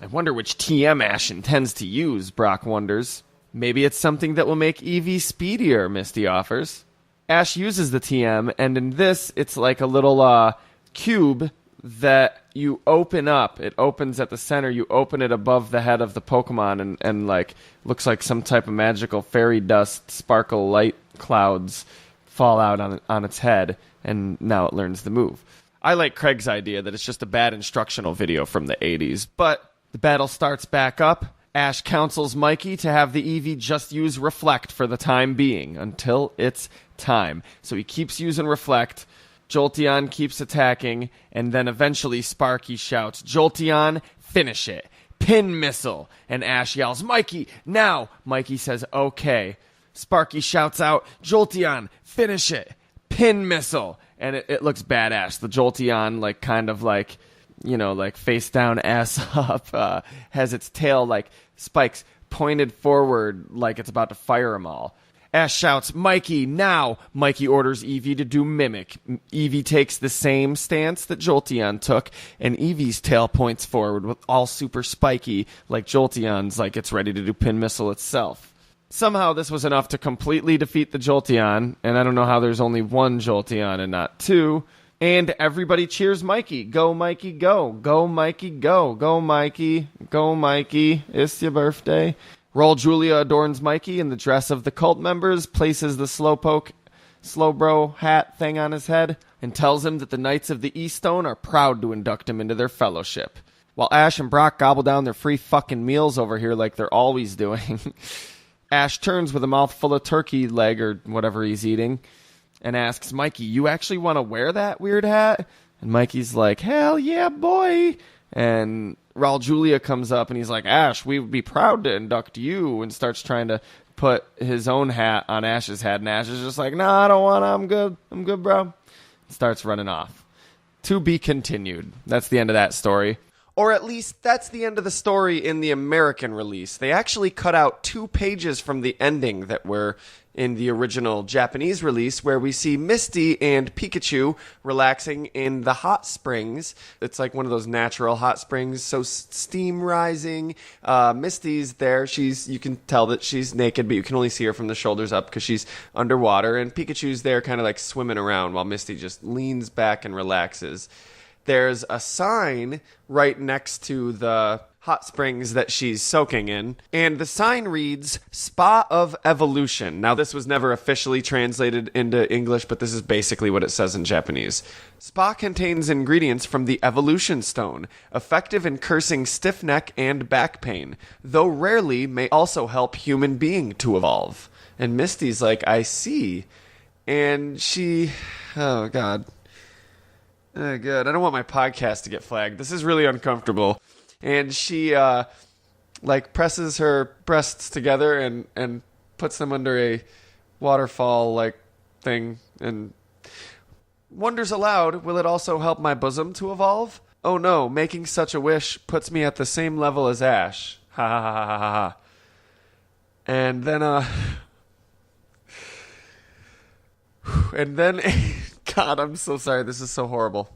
I wonder which TM Ash intends to use, Brock wonders. Maybe it's something that will make Eevee speedier, Misty offers. Ash uses the TM, and in this, it's like a little cube that you open up. It opens at the center. You open it above the head of the Pokemon, and like looks like some type of magical fairy dust, sparkle light clouds fall out on its head, and now it learns the move. I like Craig's idea that it's just a bad instructional video from the 80s, but the battle starts back up. Ash counsels Mikey to have the Eevee just use Reflect for the time being, until it's time. So he keeps using Reflect. Jolteon keeps attacking, and then eventually Sparky shouts, "Jolteon, finish it. Pin missile." And Ash yells, "Mikey, now!" Mikey says, "Okay." Sparky shouts out, "Jolteon, finish it. Pin missile." And it looks badass. The Jolteon, like, kind of like, you know, like face down, ass up, has its tail like spikes pointed forward like it's about to fire them all. Ash shouts, "Mikey, now!" Mikey orders Eevee to do Mimic. Eevee takes the same stance that Jolteon took, and Eevee's tail points forward with all super spiky, like Jolteon's, like it's ready to do Pin Missile itself. Somehow this was enough to completely defeat the Jolteon, and I don't know how there's only one Jolteon and not two, and everybody cheers Mikey. Go, Mikey, go. Go, Mikey, go. Go, Mikey. Go, Mikey. It's your birthday. Raul Julia adorns Mikey in the dress of the cult members, places the Slowbro hat thing on his head, and tells him that the Knights of the Eastone are proud to induct him into their fellowship. While Ash and Brock gobble down their free fucking meals over here like they're always doing, Ash turns with a mouthful of turkey leg or whatever he's eating and asks Mikey, "You actually want to wear that weird hat?" And Mikey's like, "Hell yeah, boy." And Raul Julia comes up and he's like, "Ash, we would be proud to induct you," and starts trying to put his own hat on Ash's head. And Ash is just like, "No, I don't want to. I'm good, bro." Starts running off. To be continued. That's the end of that story. Or at least that's the end of the story in the American release. They actually cut out 2 pages from the ending that were in the original Japanese release, where we see Misty and Pikachu relaxing in the hot springs. It's like one of those natural hot springs, so steam rising. Misty's there. You can tell that she's naked, but you can only see her from the shoulders up because she's underwater. And Pikachu's there kind of like swimming around while Misty just leans back and relaxes. There's a sign right next to the hot springs that she's soaking in, and the sign reads, "Spa of Evolution." Now, this was never officially translated into English, but this is basically what it says in Japanese. Spa contains ingredients from the Evolution Stone, effective in cursing stiff neck and back pain, though rarely may also help human being to evolve. And Misty's like, "I see." And she... Oh, God. Oh, good. I don't want my podcast to get flagged. This is really uncomfortable. And she, presses her breasts together and puts them under a waterfall-like thing and wonders aloud, "Will it also help my bosom to evolve? Oh no, making such a wish puts me at the same level as Ash. Ha ha ha ha ha ha." And then, God, I'm so sorry. This is so horrible.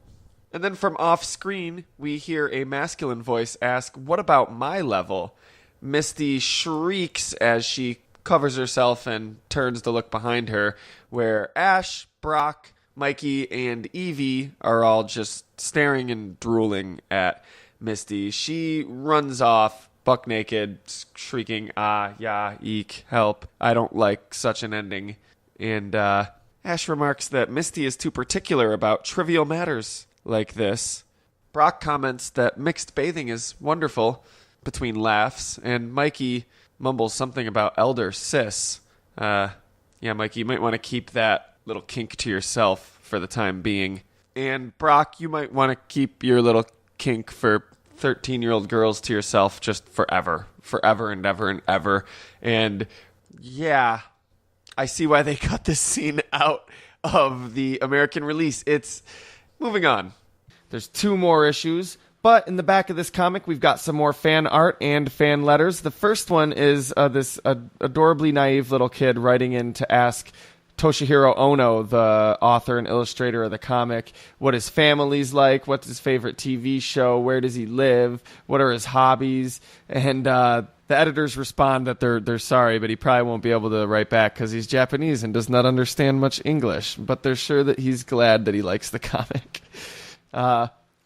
And then from off screen, we hear a masculine voice ask, "What about my level?" Misty shrieks as she covers herself and turns to look behind her, where Ash, Brock, Mikey, and Eevee are all just staring and drooling at Misty. She runs off, buck naked, shrieking, "Ah, yeah, eek, help. I don't like such an ending." And Ash remarks that Misty is too particular about trivial matters like this. Brock comments that mixed bathing is wonderful, between laughs, and Mikey mumbles something about elder sis. Yeah, Mikey, you might want to keep that little kink to yourself for the time being. And Brock, you might want to keep your little kink for 13-year-old girls to yourself just forever and ever and ever. And yeah, I see why they cut this scene out of the American release. It's moving on. There's 2 more issues, but in the back of this comic, we've got some more fan art and fan letters. The first one is this adorably naive little kid writing in to ask Toshihiro Ono, the author and illustrator of the comic, what his family's like, what's his favorite TV show, where does he live, what are his hobbies, and the editors respond that they're sorry, but he probably won't be able to write back because he's Japanese and does not understand much English, but they're sure that he's glad that he likes the comic.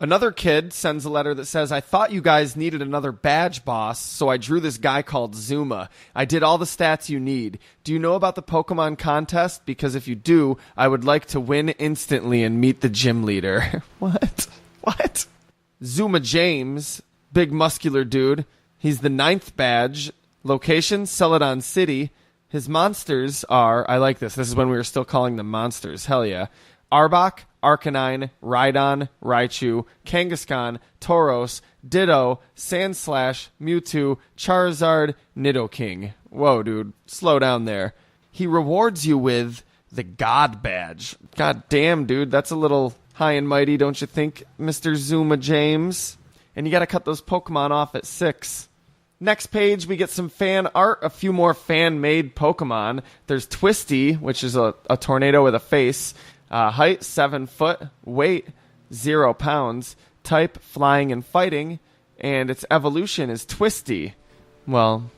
Another kid sends a letter that says, I thought you guys needed another badge boss, so I drew this guy called Zuma. I did all the stats you need. Do you know about the Pokemon contest? Because if you do, I would like to win instantly and meet the gym leader. What? Zuma James, big muscular dude. He's the 9th badge. Location, Celadon City. His monsters are, I like this. This is when we were still calling them monsters. Hell yeah. Arbok, Arcanine, Rhydon, Raichu, Kangaskhan, Tauros, Ditto, Sandslash, Mewtwo, Charizard, Nidoking. Whoa, dude. Slow down there. He rewards you with the God Badge. God damn, dude. That's a little high and mighty, don't you think, Mr. Zuma James? And you gotta cut those Pokemon off at 6. Next page, we get some fan art, a few more fan-made Pokemon. There's Twisty, which is a tornado with a face. Height, 7 foot. Weight, 0 pounds. Type, flying and fighting. And its evolution is Twisty. Well,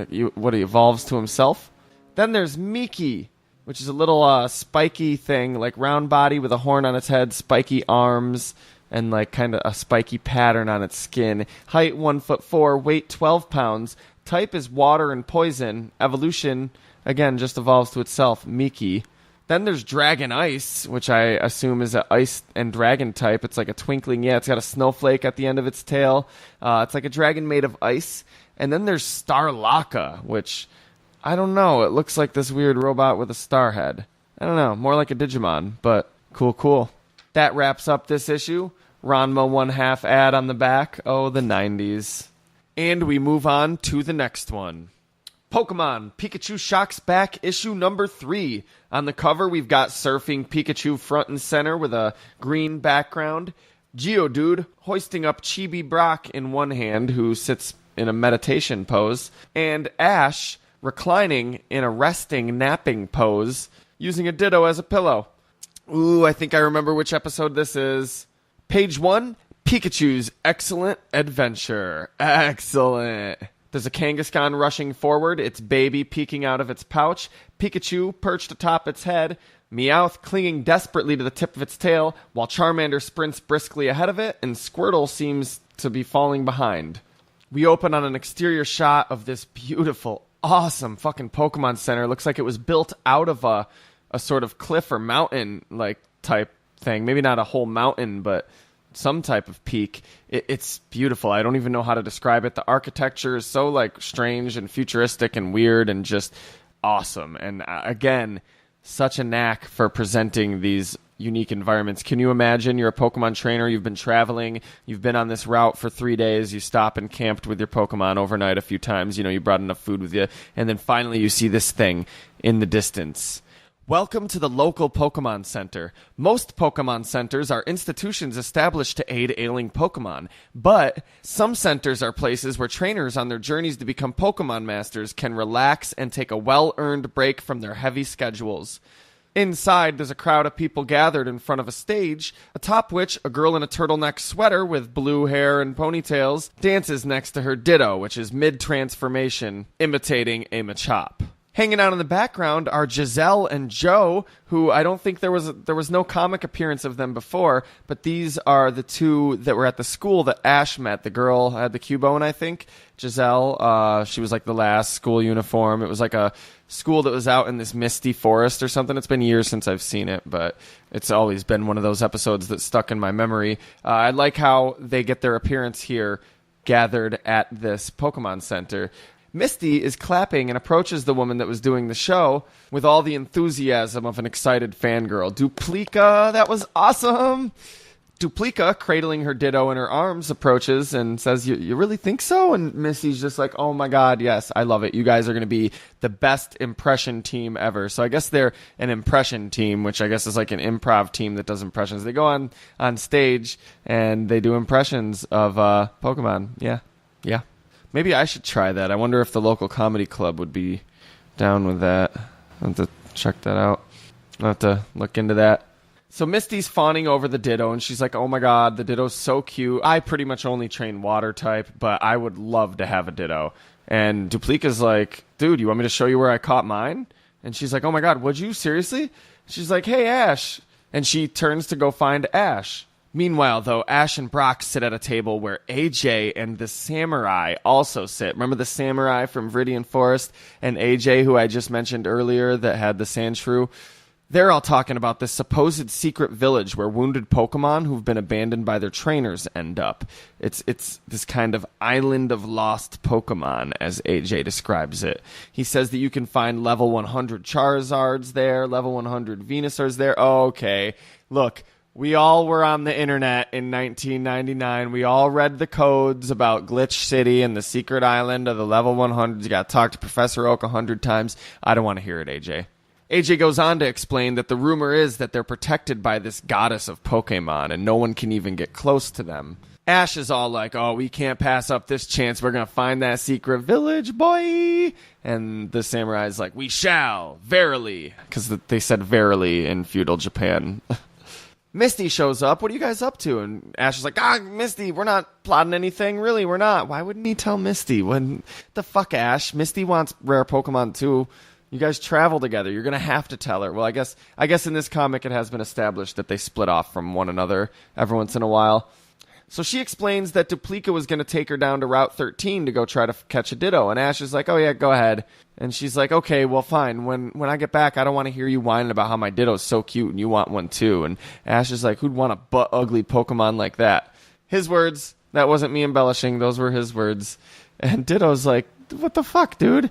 he evolves to himself. Then there's Mikey, which is a little spiky thing, like round body with a horn on its head, spiky arms, and like kind of a spiky pattern on its skin. Height, 1'4", weight 12 pounds. Type is water and poison. Evolution, again, just evolves to itself, Mikey. Then there's Dragon Ice, which I assume is an ice and dragon type. It's like a twinkling, it's got a snowflake at the end of its tail. It's like a dragon made of ice. And then there's Starlaka, which, I don't know, it looks like this weird robot with a star head. I don't know, more like a Digimon, but cool. That wraps up this issue. Ranma 1/2 ad on the back. Oh, the 90s. And we move on to the next one. Pokemon Pikachu Shocks Back, issue number 3. On the cover, we've got surfing Pikachu front and center with a green background. Geodude hoisting up Chibi Brock in one hand, who sits in a meditation pose. And Ash reclining in a resting, napping pose, using a Ditto as a pillow. Ooh, I think I remember which episode this is. Page 1, Pikachu's Excellent Adventure. Excellent. There's a Kangaskhan rushing forward, its baby peeking out of its pouch, Pikachu perched atop its head, Meowth clinging desperately to the tip of its tail, while Charmander sprints briskly ahead of it, and Squirtle seems to be falling behind. We open on an exterior shot of this beautiful, awesome fucking Pokemon Center. Looks like it was built out of a sort of cliff or mountain like type thing. Maybe not a whole mountain, but some type of peak. It's beautiful. I don't even know how to describe it. The architecture is so like strange and futuristic and weird and just awesome. And again, such a knack for presenting these unique environments. Can you imagine you're a Pokemon trainer, you've been traveling, you've been on this route for 3 days, you stop and camped with your Pokemon overnight a few times, you brought enough food with you, and then finally you see this thing in the distance. Welcome to the local Pokemon Center. Most Pokemon Centers are institutions established to aid ailing Pokemon, but some centers are places where trainers on their journeys to become Pokemon Masters can relax and take a well-earned break from their heavy schedules. Inside, there's a crowd of people gathered in front of a stage, atop which a girl in a turtleneck sweater with blue hair and ponytails dances next to her Ditto, which is mid-transformation, imitating a Machop. Hanging out in the background are Giselle and Joe, who I don't think there was no comic appearance of them before, but these are the two that were at the school that Ash met. The girl had the Cubone, I think. Giselle, she was like the last school uniform. It was like a school that was out in this misty forest or something. It's been years since I've seen it, but it's always been one of those episodes that stuck in my memory. I like how they get their appearance here, gathered at this Pokemon Center. Misty is clapping and approaches the woman that was doing the show with all the enthusiasm of an excited fangirl. Duplica, that was awesome! Duplica, cradling her Ditto in her arms, approaches and says, you really think so? And Misty's just like, oh my god, yes, I love it. You guys are going to be the best impression team ever. So I guess they're an impression team, which I guess is like an improv team that does impressions. They go on stage and they do impressions of Pokemon. Yeah. Maybe I should try that. I wonder if the local comedy club would be down with that. I'll have to check that out. I'll have to look into that. So Misty's fawning over the Ditto, and she's like, oh my god, the Ditto's so cute. I pretty much only train water type, but I would love to have a Ditto. And Duplica's like, dude, you want me to show you where I caught mine? And she's like, oh my god, would you? Seriously? She's like, hey, Ash. And she turns to go find Ash. Meanwhile, though, Ash and Brock sit at a table where AJ and the samurai also sit. Remember the samurai from Viridian Forest and AJ, who I just mentioned earlier, that had the sand shrew? They're all talking about this supposed secret village where wounded Pokemon who've been abandoned by their trainers end up. It's this kind of island of lost Pokemon, as AJ describes it. He says that you can find level 100 Charizards there, level 100 Venusaurs there. Oh, okay, look. We all were on the internet in 1999. We all read the codes about Glitch City and the secret island of the level 100s. You got to talk to Professor Oak 100 times. I don't want to hear it, AJ. AJ goes on to explain that the rumor is that they're protected by this goddess of Pokemon and no one can even get close to them. Ash is all like, oh, we can't pass up this chance. We're going to find that secret village, boy. And the samurai's like, we shall, verily. Because they said verily in feudal Japan. Misty shows up. What are you guys up to? And Ash is like, Misty, we're not plotting anything. Really, we're not. Why wouldn't he tell Misty? When the fuck, Ash? Misty wants rare Pokemon too. You guys travel together. You're going to have to tell her. Well, I guess in this comic it has been established that they split off from one another every once in a while. So she explains that Duplica was going to take her down to Route 13 to go try to catch a Ditto. And Ash is like, oh yeah, go ahead. And she's like, okay, well fine. When I get back, I don't want to hear you whining about how my Ditto's so cute and you want one too. And Ash is like, who'd want a butt-ugly Pokemon like that? His words. That wasn't me embellishing. Those were his words. And Ditto's like, what the fuck, dude?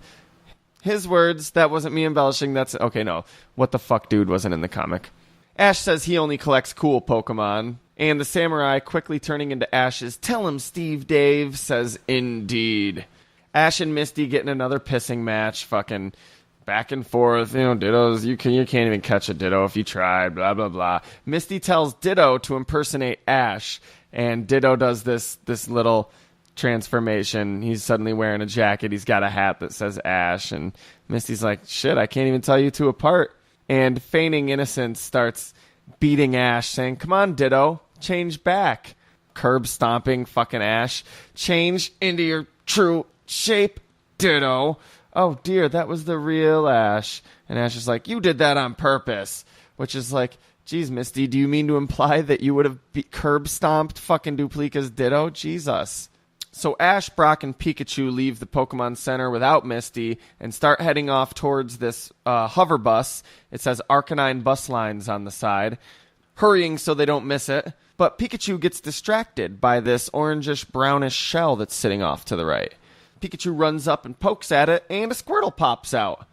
His words. That wasn't me embellishing. That's... Okay, no. What the fuck, dude, wasn't in the comic. Ash says he only collects cool Pokemon. And the samurai, quickly turning into Ash's, tell him, Steve Dave, says, indeed. Ash and Misty get in another pissing match, fucking back and forth. You know, Dittos, you can't even catch a Ditto if you tried, blah, blah, blah. Misty tells Ditto to impersonate Ash, and Ditto does this little transformation. He's suddenly wearing a jacket. He's got a hat that says Ash, and Misty's like, shit, I can't even tell you two apart. And feigning innocence starts beating Ash, saying, come on, Ditto. Change back. Curb stomping fucking Ash. Change into your true shape, Ditto. Oh dear, that was the real Ash. And Ash is like, you did that on purpose. Which is like, geez, Misty, do you mean to imply that you would have curb stomped fucking Duplica's Ditto? Jesus. So Ash, Brock, and Pikachu leave the Pokemon Center without Misty and start heading off towards this hover bus. It says Arcanine Bus Lines on the side. Hurrying so they don't miss it. But Pikachu gets distracted by this orangish-brownish shell that's sitting off to the right. Pikachu runs up and pokes at it, and a Squirtle pops out.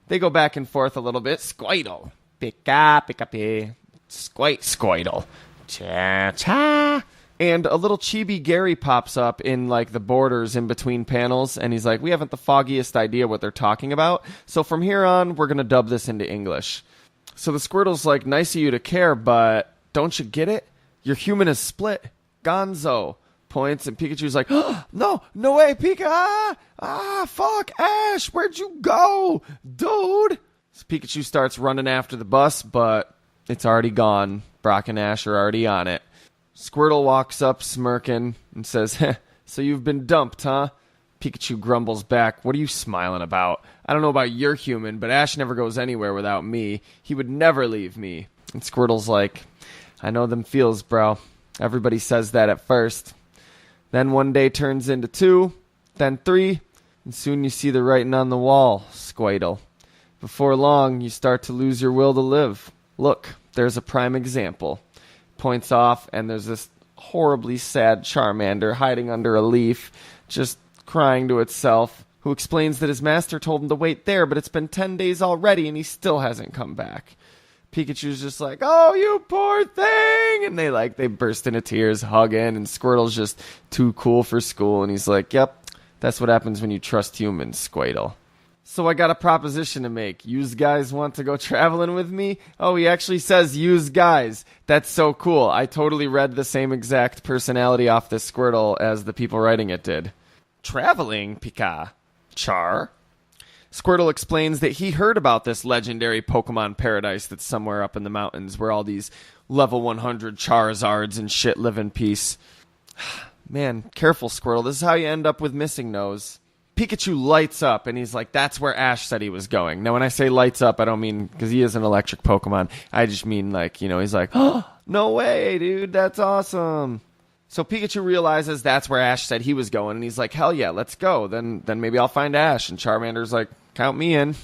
They go back and forth a little bit. Squirtle. Pika, pika, pi. Squirtle. Cha-cha. And a little chibi Gary pops up in, like, the borders in between panels, and he's like, we haven't the foggiest idea what they're talking about, so from here on, we're going to dub this into English. So the Squirtle's like, nice of you to care, but don't you get it? Your human is split. Gonzo. Points, and Pikachu's like, oh, no way, Pika! Fuck, Ash, where'd you go? Dude! So Pikachu starts running after the bus, but it's already gone. Brock and Ash are already on it. Squirtle walks up, smirking, and says, so you've been dumped, huh? Pikachu grumbles back, what are you smiling about? I don't know about your human, but Ash never goes anywhere without me. He would never leave me. And Squirtle's like, I know them feels, bro. Everybody says that at first. Then one day turns into 2, then 3, and soon you see the writing on the wall, Squirtle. Before long, you start to lose your will to live. Look, there's a prime example. Points off, and there's this horribly sad Charmander hiding under a leaf, just crying to itself, who explains that his master told him to wait there, but it's been 10 days already, and he still hasn't come back. Pikachu's just like, oh, you poor thing! And they burst into tears, hugging, and Squirtle's just too cool for school, and he's like, yep, that's what happens when you trust humans, Squirtle. So I got a proposition to make. Yous guys want to go traveling with me? Oh, he actually says yous guys. That's so cool. I totally read the same exact personality off this Squirtle as the people writing it did. Traveling, Pika? Char? Squirtle explains that he heard about this legendary Pokemon paradise that's somewhere up in the mountains where all these level 100 Charizards and shit live in peace. Man, careful, Squirtle. This is how you end up with Missing Nose. Pikachu lights up, and he's like, that's where Ash said he was going. Now, when I say lights up, I don't mean because he is an electric Pokemon. I just mean, like, he's like, oh, no way, dude, that's awesome. So Pikachu realizes that's where Ash said he was going, and he's like, hell yeah, let's go. Then maybe I'll find Ash. And Charmander's like, count me in.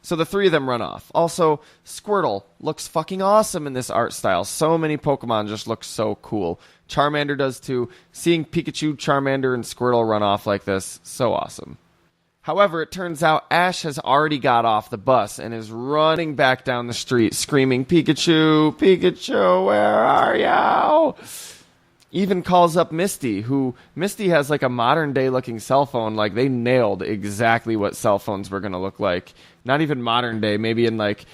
So the three of them run off. Also, Squirtle looks fucking awesome in this art style. So many Pokemon just look so cool. Charmander does too. Seeing Pikachu, Charmander, and Squirtle run off like this, so awesome. However, it turns out Ash has already got off the bus and is running back down the street screaming, Pikachu, Pikachu, where are you? Even calls up Misty, Misty has like a modern day looking cell phone. Like, they nailed exactly what cell phones were going to look like. Not even modern day, maybe in like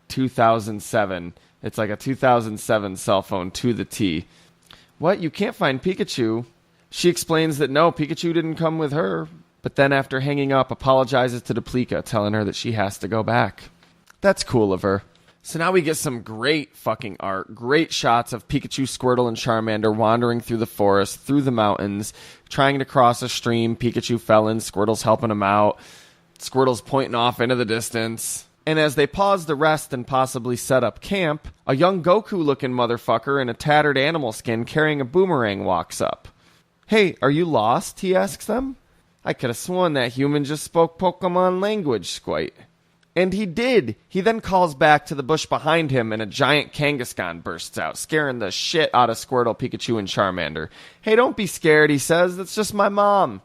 2007. It's like a 2007 cell phone to the T. What? You can't find Pikachu? She explains that no, Pikachu didn't come with her. But then after hanging up, apologizes to Duplica, telling her that she has to go back. That's cool of her. So now we get some great fucking art. Great shots of Pikachu, Squirtle, and Charmander wandering through the forest, through the mountains, trying to cross a stream. Pikachu fell in. Squirtle's helping him out. Squirtle's pointing off into the distance. And as they pause to rest and possibly set up camp, a young Goku-looking motherfucker in a tattered animal skin carrying a boomerang walks up. Hey, are you lost? He asks them. I could have sworn that human just spoke Pokemon language, Squite. And he did. He then calls back to the bush behind him, and a giant Kangaskhan bursts out, scaring the shit out of Squirtle, Pikachu, and Charmander. Hey, don't be scared, he says. That's just my mom.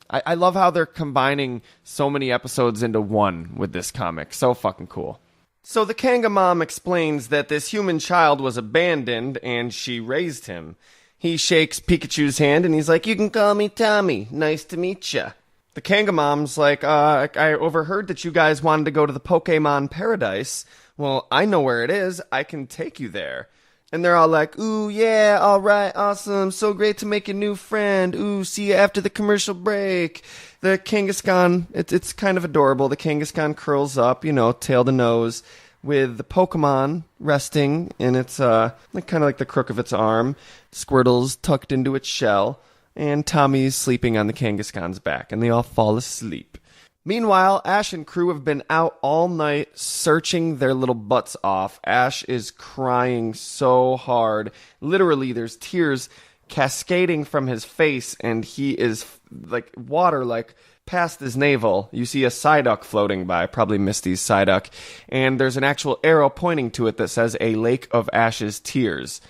I love how they're combining so many episodes into one with this comic. So fucking cool. So the Kanga mom explains that this human child was abandoned, and she raised him. He shakes Pikachu's hand, and he's like, you can call me Tommy. Nice to meet ya. The Kanga mom's like, I overheard that you guys wanted to go to the Pokemon Paradise. Well, I know where it is. I can take you there. And they're all like, ooh, yeah, all right, awesome. So great to make a new friend. Ooh, see you after the commercial break. The Kangaskhan, it's kind of adorable. The Kangaskhan curls up, tail to nose, with the Pokemon resting in its, kind of like the crook of its arm. Squirtle's tucked into its shell. And Tommy's sleeping on the Kangaskhan's back, and they all fall asleep. Meanwhile, Ash and crew have been out all night searching their little butts off. Ash is crying so hard. Literally, there's tears cascading from his face, and he is like water, like past his navel. You see a Psyduck floating by, probably Misty's Psyduck, and there's an actual arrow pointing to it that says a lake of Ash's tears.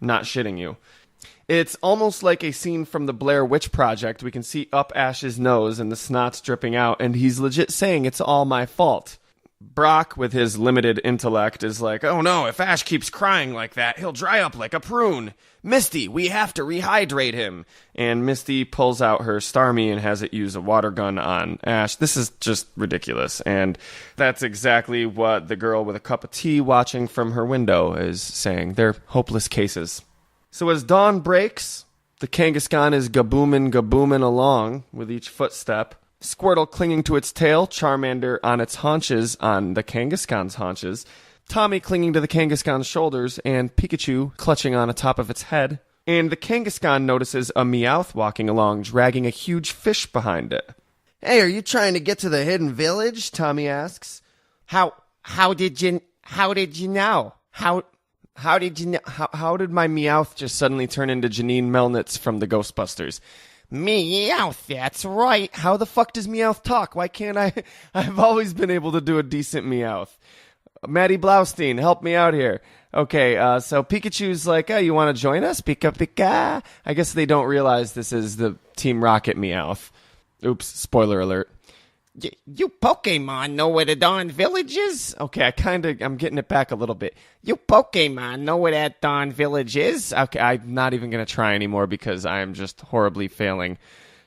Not shitting you. It's almost like a scene from the Blair Witch Project. We can see up Ash's nose and the snot's dripping out, and he's legit saying it's all my fault. Brock, with his limited intellect, is like, oh no, if Ash keeps crying like that, he'll dry up like a prune. Misty, we have to rehydrate him. And Misty pulls out her Starmie and has it use a water gun on Ash. This is just ridiculous, and that's exactly what the girl with a cup of tea watching from her window is saying. They're hopeless cases. So as dawn breaks, the Kangaskhan is gaboomin' along with each footstep. Squirtle clinging to its tail, Charmander on its haunches, on the Kangaskhan's haunches, Tommy clinging to the Kangaskhan's shoulders, and Pikachu clutching on the top of its head. And the Kangaskhan notices a Meowth walking along, dragging a huge fish behind it. Hey, are you trying to get to the hidden village? Tommy asks. How did you know? How did my Meowth just suddenly turn into Janine Melnitz from the Ghostbusters? Meowth, that's right. How the fuck does Meowth talk? Why can't I? I've always been able to do a decent Meowth. Maddie Blaustein, help me out here. Okay, so Pikachu's like, oh, you want to join us? Pika. I guess they don't realize this is the Team Rocket Meowth. Oops, spoiler alert. You Pokemon know where the darn village is? Okay, I'm getting it back a little bit. You Pokemon know where that darn village is? Okay, I'm not even going to try anymore because I am just horribly failing.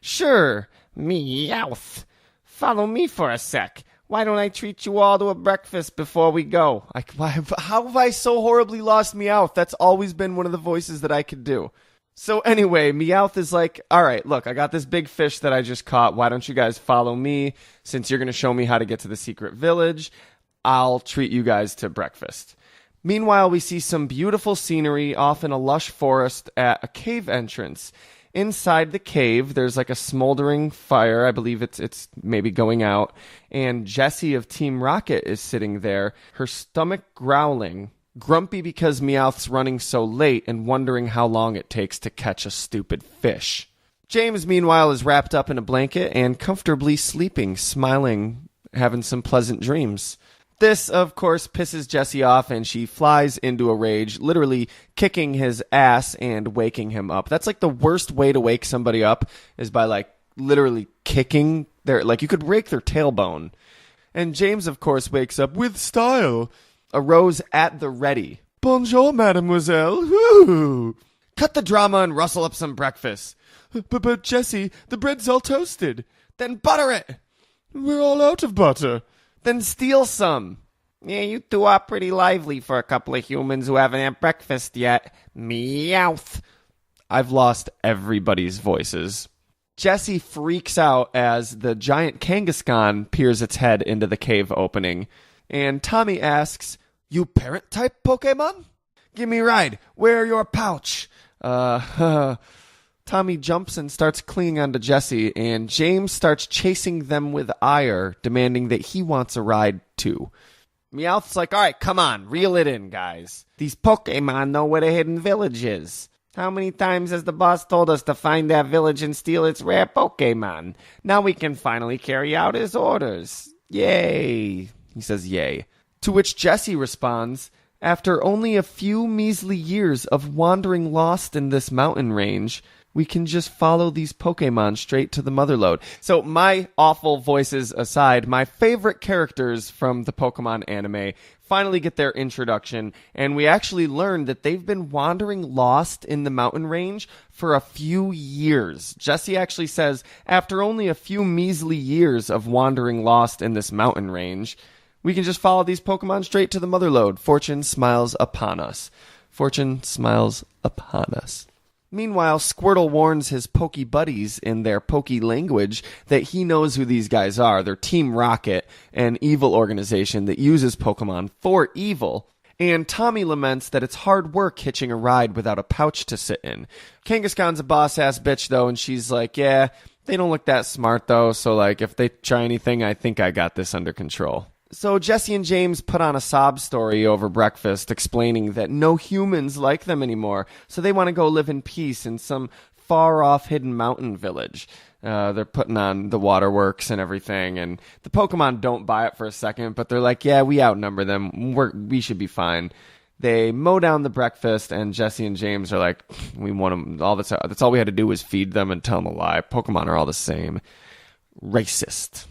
Sure, Meowth. Follow me for a sec. Why don't I treat you all to a breakfast before we go? How have I so horribly lost Meowth? That's always been one of the voices that I could do. So anyway, Meowth is like, all right, look, I got this big fish that I just caught. Why don't you guys follow me? Since you're going to show me how to get to the secret village, I'll treat you guys to breakfast. Meanwhile, we see some beautiful scenery off in a lush forest at a cave entrance. Inside the cave, there's like a smoldering fire. I believe it's maybe going out. And Jessie of Team Rocket is sitting there, her stomach growling, grumpy because Meowth's running so late and wondering how long it takes to catch a stupid fish. James, meanwhile, is wrapped up in a blanket and comfortably sleeping, smiling, having some pleasant dreams. This, of course, pisses Jessie off, and she flies into a rage, literally kicking his ass and waking him up. That's like the worst way to wake somebody up, is by like literally kicking their, like you could break their tailbone. And James, of course, wakes up with style, a rose at the ready. Bonjour, mademoiselle. Woo! Cut the drama and rustle up some breakfast. But Jessie, the bread's all toasted. Then butter it. We're all out of butter. Then steal some. Yeah, you two are pretty lively for a couple of humans who haven't had breakfast yet. Meowth. I've lost everybody's voices. Jessie freaks out as the giant Kangaskhan peers its head into the cave opening. And Tommy asks, "You parent-type Pokemon? Give me a ride. Where your pouch?" Tommy jumps and starts clinging onto Jessie, and James starts chasing them with ire, demanding that he wants a ride too. Meowth's like, "All right, come on, reel it in, guys. These Pokemon know where the hidden village is. How many times has the boss told us to find that village and steal its rare Pokemon? Now we can finally carry out his orders. Yay." He says yay. To which Jessie responds, "After only a few measly years of wandering lost in this mountain range, we can just follow these Pokemon straight to the motherlode." So my awful voices aside, my favorite characters from the Pokemon anime finally get their introduction, and we actually learn that they've been wandering lost in the mountain range for a few years. Jessie actually says, after only a few measly years of wandering lost in this mountain range, we can just follow these Pokemon straight to the motherlode. Fortune smiles upon us. Fortune smiles upon us. Meanwhile, Squirtle warns his Poke buddies in their Poke language that he knows who these guys are. They're Team Rocket, an evil organization that uses Pokemon for evil. And Tommy laments that it's hard work hitching a ride without a pouch to sit in. Kangaskhan's a boss-ass bitch, though, and she's like, "Yeah, they don't look that smart, though, so like if they try anything, I think I got this under control." So Jessie and James put on a sob story over breakfast, explaining that no humans like them anymore, so they want to go live in peace in some far-off hidden mountain village. They're putting on the waterworks and everything, and the Pokemon don't buy it for a second, but they're like, "Yeah, we outnumber them. We should be fine." They mow down the breakfast, and Jessie and James are like, "We want them. That's all we had to do was feed them and tell them a lie. Pokemon are all the same." Racist.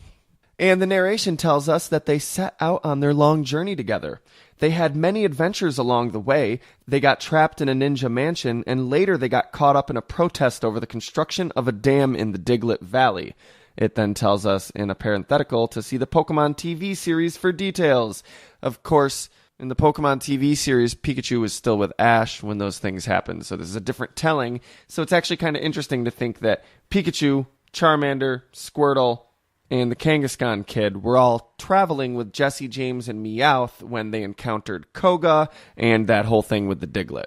And the narration tells us that they set out on their long journey together. They had many adventures along the way. They got trapped in a ninja mansion, and later they got caught up in a protest over the construction of a dam in the Diglett Valley. It then tells us in a parenthetical to see the Pokemon TV series for details. Of course, in the Pokemon TV series, Pikachu was still with Ash when those things happened, so this is a different telling. So it's actually kind of interesting to think that Pikachu, Charmander, Squirtle, and the Kangaskhan kid were all traveling with Jessie, James, and Meowth when they encountered Koga and that whole thing with the Diglett.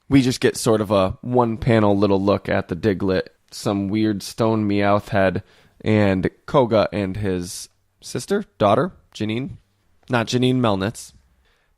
We just get sort of a one-panel little look at the Diglett, some weird stone Meowth head, and Koga and his daughter, Janine? Not Janine Melnitz.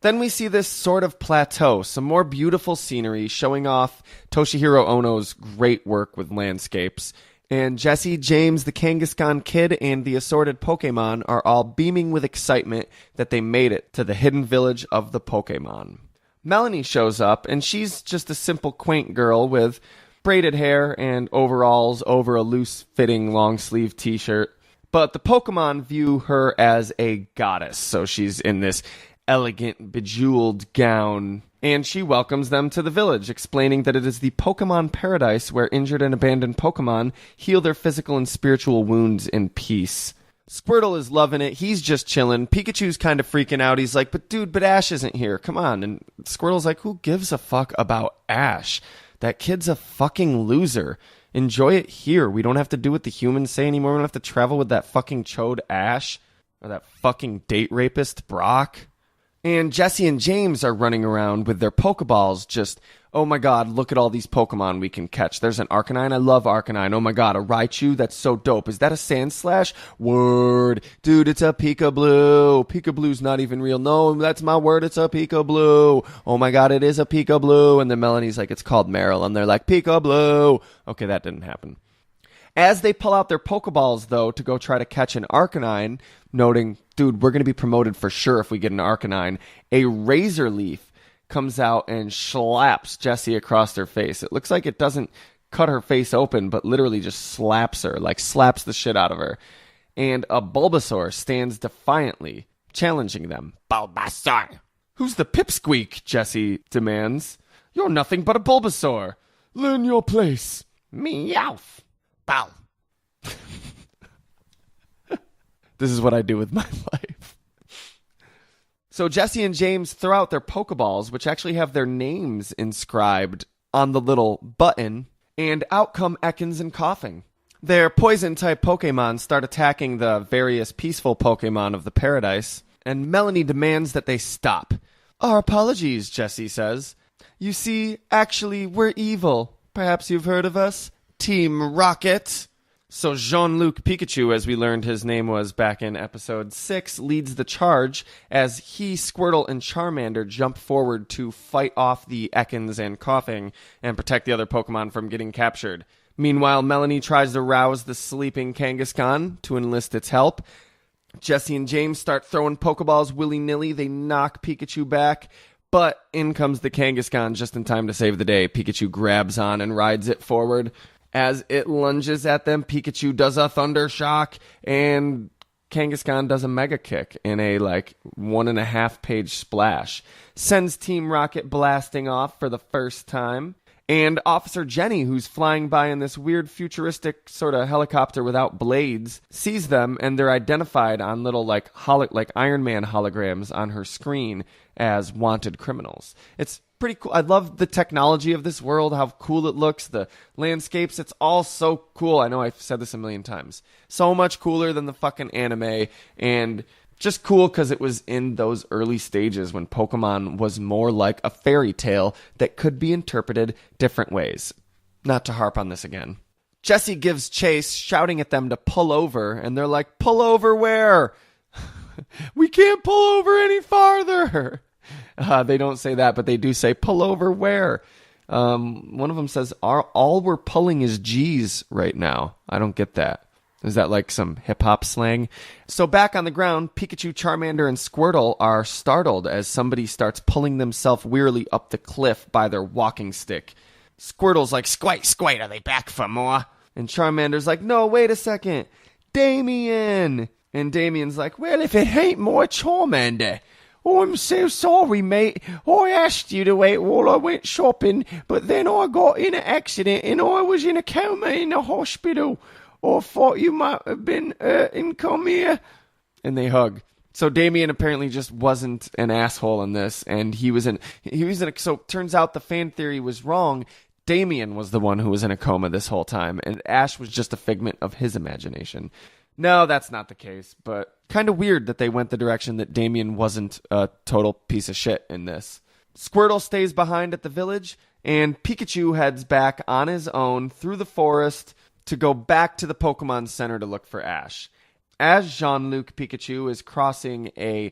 Then we see this sort of plateau, some more beautiful scenery showing off Toshihiro Ono's great work with landscapes. And Jessie, James, the Kangaskhan kid, and the assorted Pokemon are all beaming with excitement that they made it to the hidden village of the Pokemon. Melanie shows up, and she's just a simple, quaint girl with braided hair and overalls over a loose-fitting long-sleeve t-shirt. But the Pokemon view her as a goddess, so she's in this elegant, bejeweled gown, and she welcomes them to the village, explaining that it is the Pokemon paradise where injured and abandoned Pokemon heal their physical and spiritual wounds in peace. Squirtle is loving it. He's just chilling. Pikachu's kind of freaking out. He's like, but Ash isn't here. Come on. And Squirtle's like, who gives a fuck about Ash? That kid's a fucking loser. Enjoy it here. We don't have to do what the humans say anymore. We don't have to travel with that fucking chode Ash or that fucking date rapist Brock. And Jessie and James are running around with their Pokeballs just Oh my god, look at all these Pokemon we can catch. There's an Arcanine. I love Arcanine. Oh my god, a Raichu. That's so dope. Is that a Sandslash? Word. Dude, it's a Pika-Blue. Pika-Blue's not even real. No, that's my word. It's a Pika-Blue. Oh my god, it is a Pika-Blue. And then Melanie's like, it's called Meryl. And they're like, Pika-Blue. Okay, that didn't happen. As they pull out their Pokeballs, though, to go try to catch an Arcanine, noting, dude, we're going to be promoted for sure if we get an Arcanine, a Razor Leaf comes out and slaps Jessie across her face. It looks like it doesn't cut her face open, but literally just slaps her, like slaps the shit out of her. And a Bulbasaur stands defiantly, challenging them. Bulbasaur! Who's the pipsqueak? Jessie demands. You're nothing but a Bulbasaur. Learn your place. Meowth. Bow. This is what I do with my life. So Jessie and James throw out their Pokeballs, which actually have their names inscribed on the little button, and out come Ekans and Coughing. Their poison-type Pokemon start attacking the various peaceful Pokemon of the paradise, and Melanie demands that they stop. Our apologies, Jessie says. You see, actually, we're evil. Perhaps you've heard of us? Team Rocket. So Jean-Luc Pikachu, as we learned his name was back in episode 6, leads the charge as he, Squirtle, and Charmander jump forward to fight off the Ekans and Coughing and protect the other Pokemon from getting captured. Meanwhile, Melanie tries to rouse the sleeping Kangaskhan to enlist its help. Jessie and James start throwing Pokeballs willy-nilly. They knock Pikachu back, but in comes the Kangaskhan just in time to save the day. Pikachu grabs on and rides it forward. As it lunges at them, Pikachu does a Thunder Shock, and Kangaskhan does a Mega Kick in a, 1.5-page splash. Sends Team Rocket blasting off for the first time. And Officer Jenny, who's flying by in this weird futuristic sort of helicopter without blades, sees them, and they're identified on little, Iron Man holograms on her screen as wanted criminals. It's pretty cool. I love the technology of this world, how cool it looks, the landscapes. It's all so cool. I know I've said this a million times. So much cooler than the fucking anime, and just cool because it was in those early stages when Pokemon was more like a fairy tale that could be interpreted different ways. Not to harp on this again. Jessie gives chase, shouting at them to pull over, and they're like, pull over where? We can't pull over any farther. They don't say that, but they do say, pull over where? One of them says, all we're pulling is G's right now. I don't get that. Is that like some hip-hop slang? So back on the ground, Pikachu, Charmander, and Squirtle are startled as somebody starts pulling themselves wearily up the cliff by their walking stick. Squirtle's like, squite, are they back for more? And Charmander's like, no, wait a second. Damien! And Damien's like, well, if it ain't more Charmander. Oh, I'm so sorry, mate. I asked you to wait while I went shopping, but then I got in an accident and I was in a coma in the hospital. I thought you might have been hurt and come here. And they hug. So Damien apparently just wasn't an asshole in this, and so turns out the fan theory was wrong. Damien was the one who was in a coma this whole time, and Ash was just a figment of his imagination. No, that's not the case, but kind of weird that they went the direction that Damien wasn't a total piece of shit in this. Squirtle stays behind at the village, and Pikachu heads back on his own through the forest to go back to the Pokemon Center to look for Ash. As Jean-Luc Pikachu is crossing a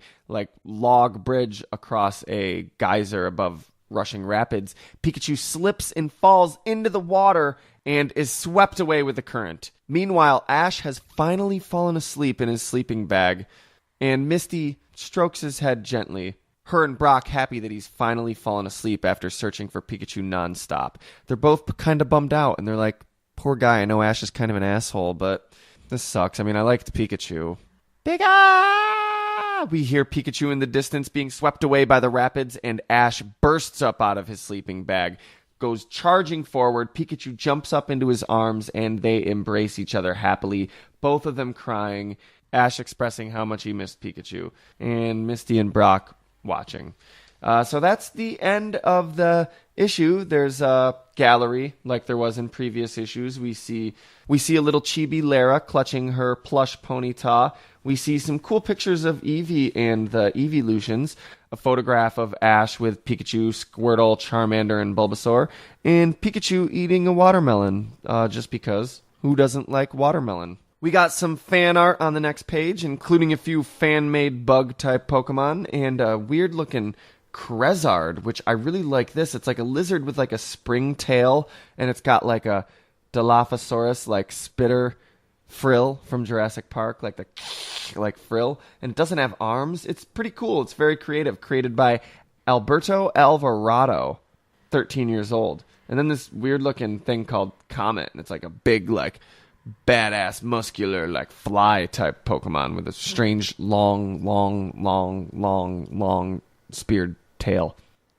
log bridge across a geyser above rushing rapids, Pikachu slips and falls into the water and is swept away with the current. Meanwhile, Ash has finally fallen asleep in his sleeping bag, and Misty strokes his head gently. Her and Brock happy that he's finally fallen asleep after searching for Pikachu nonstop. They're both kind of bummed out, and they're like, poor guy, I know Ash is kind of an asshole, but this sucks. I mean, I liked Pikachu. Pika! We hear Pikachu in the distance being swept away by the rapids, and Ash bursts up out of his sleeping bag, goes charging forward. Pikachu jumps up into his arms, and they embrace each other happily, both of them crying, Ash expressing how much he missed Pikachu, and Misty and Brock watching. So that's the end of the issue. There's a gallery like there was in previous issues. We see a little chibi Lara clutching her plush Ponyta. We see some cool pictures of Eevee and the Eeveelutions, a photograph of Ash with Pikachu, Squirtle, Charmander, and Bulbasaur, and Pikachu eating a watermelon, just because. Who doesn't like watermelon? We got some fan art on the next page, including a few fan-made bug-type Pokemon, and a weird-looking Crezard, which I really like this. It's like a lizard with like a spring tail, and it's got like a Dilophosaurus, like spitter frill from Jurassic Park, like the like frill, and it doesn't have arms. It's pretty cool. It's very creative. Created by Alberto Alvarado, 13 years old. And then this weird-looking thing called Comet, and it's like a big, like, badass, muscular, like, fly-type Pokemon with a strange, long, speared tail.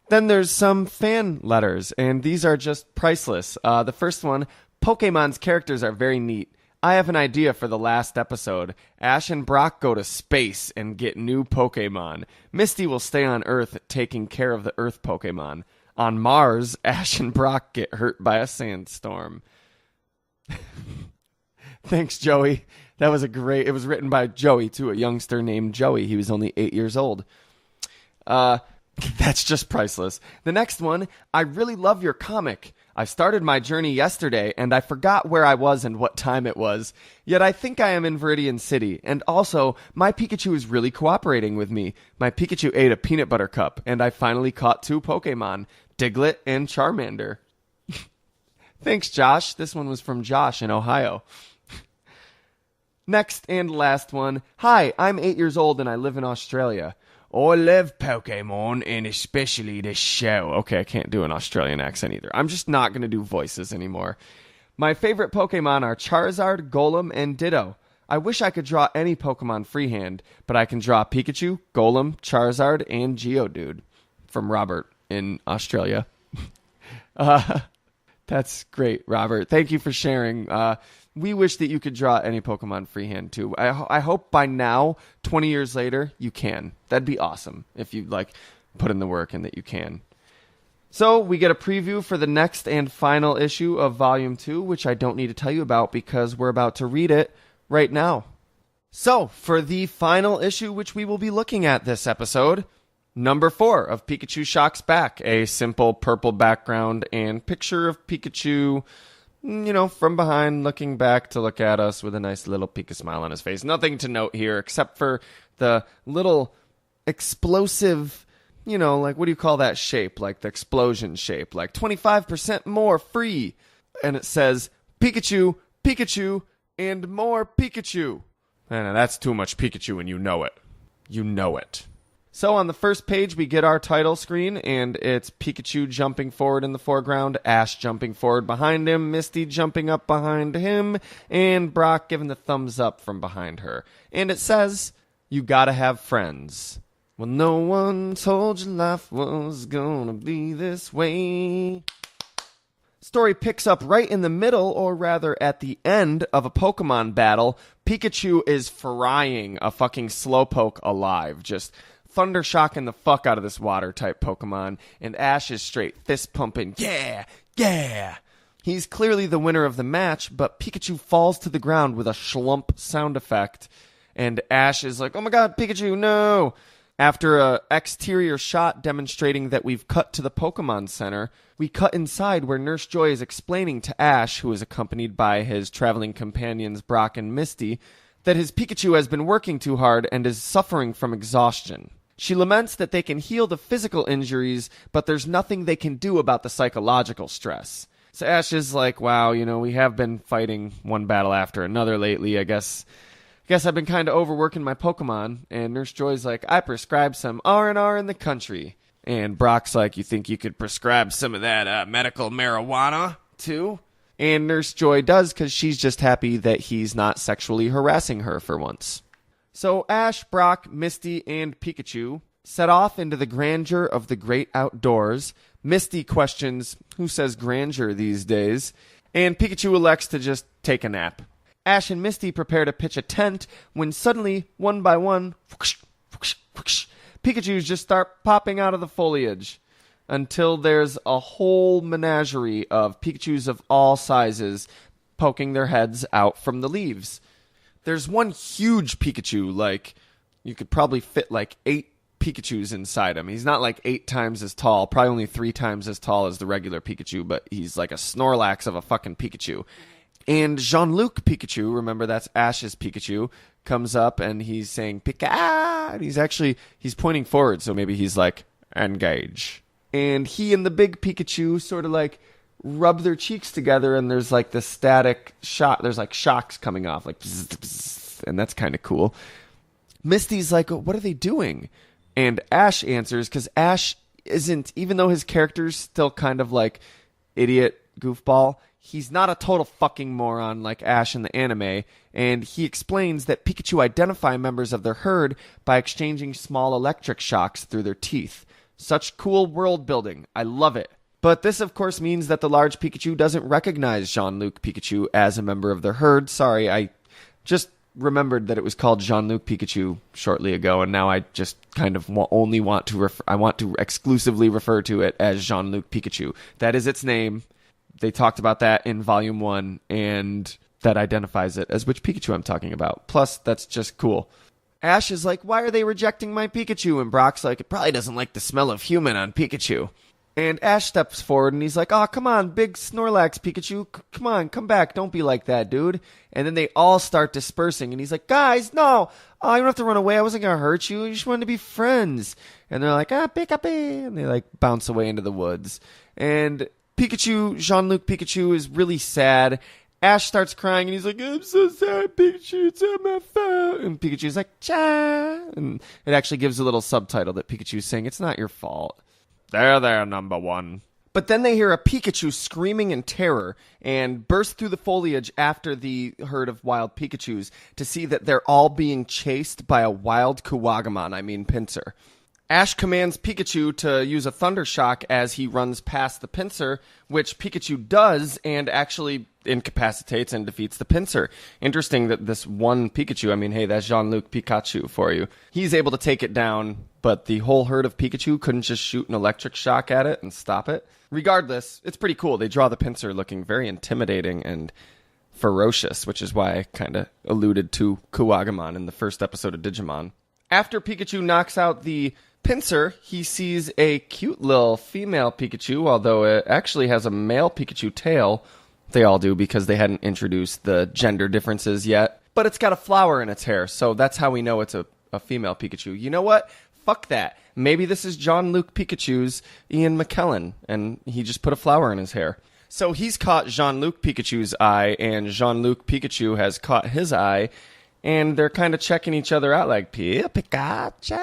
Then there's some fan letters, and these are just priceless. The first one, Pokemon's characters are very neat. I have an idea for the last episode. Ash and Brock go to space and get new Pokemon. Misty will stay on Earth taking care of the Earth Pokemon. On Mars, Ash and Brock get hurt by a sandstorm. Thanks, Joey. That was it was written by Joey, too, a youngster named Joey. He was only 8 years old. That's just priceless. The next one, I really love your comic. I started my journey yesterday, and I forgot where I was and what time it was. Yet I think I am in Viridian City. And also, my Pikachu is really cooperating with me. My Pikachu ate a peanut butter cup, and I finally caught 2 Pokemon, Diglett and Charmander. Thanks, Josh. This one was from Josh in Ohio. Next and last one. Hi, I'm 8 years old, and I live in Australia. I love Pokemon, and especially this show. Okay, I can't do an Australian accent either. I'm just not going to do voices anymore. My favorite Pokemon are Charizard, Golem, and Ditto. I wish I could draw any Pokemon freehand, but I can draw Pikachu, Golem, Charizard, and Geodude. From Robert in Australia. That's great, Robert. Thank you for sharing. We wish that you could draw any Pokemon freehand, too. I hope by now, 20 years later, you can. That'd be awesome if you, put in the work and that you can. So, we get a preview for the next and final issue of Volume 2, which I don't need to tell you about because we're about to read it right now. So, for the final issue, which we will be looking at this episode, number 4 of Pikachu Shocks Back, a simple purple background and picture of Pikachu, from behind, looking back to look at us with a nice little Pika smile on his face. Nothing to note here except for the little explosive, what do you call that shape? Like the explosion shape, like 25% more free. And it says, Pikachu, Pikachu, and more Pikachu. And that's too much Pikachu and you know it. You know it. So on the first page, we get our title screen, and it's Pikachu jumping forward in the foreground, Ash jumping forward behind him, Misty jumping up behind him, and Brock giving the thumbs up from behind her. And it says, you gotta have friends. Well, no one told you life was gonna be this way. Story picks up right in the middle, or rather at the end of a Pokemon battle. Pikachu is frying a fucking Slowpoke alive, just thunder shocking the fuck out of this water type Pokemon, and Ash is straight fist pumping, yeah, yeah. He's clearly the winner of the match, but Pikachu falls to the ground with a schlump sound effect, and Ash is like, oh my god, Pikachu, no! After a exterior shot demonstrating that we've cut to the Pokemon Center, we cut inside where Nurse Joy is explaining to Ash, who is accompanied by his traveling companions Brock and Misty, that his Pikachu has been working too hard and is suffering from exhaustion. She laments that they can heal the physical injuries, but there's nothing they can do about the psychological stress. So Ash is like, wow, we have been fighting one battle after another lately. I guess I've been kind of overworking my Pokemon. And Nurse Joy's like, I prescribed some R&R in the country. And Brock's like, you think you could prescribe some of that medical marijuana, too? And Nurse Joy does, because she's just happy that he's not sexually harassing her for once. So Ash, Brock, Misty, and Pikachu set off into the grandeur of the great outdoors. Misty questions, who says grandeur these days? And Pikachu elects to just take a nap. Ash and Misty prepare to pitch a tent when suddenly, one by one, whoosh, whoosh, whoosh, Pikachus just start popping out of the foliage until there's a whole menagerie of Pikachus of all sizes poking their heads out from the leaves. There's one huge Pikachu, like, you could probably fit like 8 Pikachus inside him. He's not like 8 times as tall, probably only 3 times as tall as the regular Pikachu, but he's like a Snorlax of a fucking Pikachu. And Jean-Luc Pikachu, remember that's Ash's Pikachu, comes up and he's saying Pika, and he's pointing forward, so maybe he's like, engage. And he and the big Pikachu sort of like rub their cheeks together, and there's like the static shock, there's like shocks coming off, like bzz, bzz, and that's kind of cool. Misty's like, what are they doing? And Ash answers, because Ash isn't, even though his character's still kind of like idiot goofball, he's not a total fucking moron like Ash in the anime, and he explains that Pikachu identify members of their herd by exchanging small electric shocks through their teeth. Such cool world building. I love it. But this, of course, means that the large Pikachu doesn't recognize Jean-Luc Pikachu as a member of their herd. Sorry, I just remembered that it was called Jean-Luc Pikachu shortly ago, and now I just kind of want to exclusively refer to it as Jean-Luc Pikachu. That is its name. They talked about that in Volume 1, and that identifies it as which Pikachu I'm talking about. Plus, that's just cool. Ash is like, why are they rejecting my Pikachu? And Brock's like, it probably doesn't like the smell of human on Pikachu. And Ash steps forward and he's like, oh, come on, big Snorlax Pikachu. Come on, come back. Don't be like that, dude. And then they all start dispersing. And he's like, guys, no. Oh, you don't have to run away. I wasn't going to hurt you. I just wanted to be friends. And they're like, Pikachu. And they like bounce away into the woods. And Pikachu, Jean-Luc Pikachu, is really sad. Ash starts crying and he's like, I'm so sad, Pikachu. It's not my fault. And Pikachu's like, cha. And it actually gives a little subtitle that Pikachu's saying, it's not your fault. There, number one. But then they hear a Pikachu screaming in terror and burst through the foliage after the herd of wild Pikachus to see that they're all being chased by a wild pincer. Ash commands Pikachu to use a Thunder Shock as he runs past the pincer, which Pikachu does and actually incapacitates and defeats the pincer. Interesting that this one Pikachu, hey, that's Jean-Luc Pikachu for you. He's able to take it down, but the whole herd of Pikachu couldn't just shoot an electric shock at it and stop it. Regardless, it's pretty cool. They draw the pincer looking very intimidating and ferocious, which is why I kind of alluded to Kuwagamon in the first episode of Digimon. After Pikachu knocks out the pincer, he sees a cute little female Pikachu, although it actually has a male Pikachu tail. They all do because they hadn't introduced the gender differences yet. But it's got a flower in its hair, so that's how we know it's a female Pikachu. You know what? Fuck that. Maybe this is Jean-Luc Pikachu's Ian McKellen, and he just put a flower in his hair. So he's caught Jean-Luc Pikachu's eye, and Jean-Luc Pikachu has caught his eye, and they're kind of checking each other out like, Pikachu.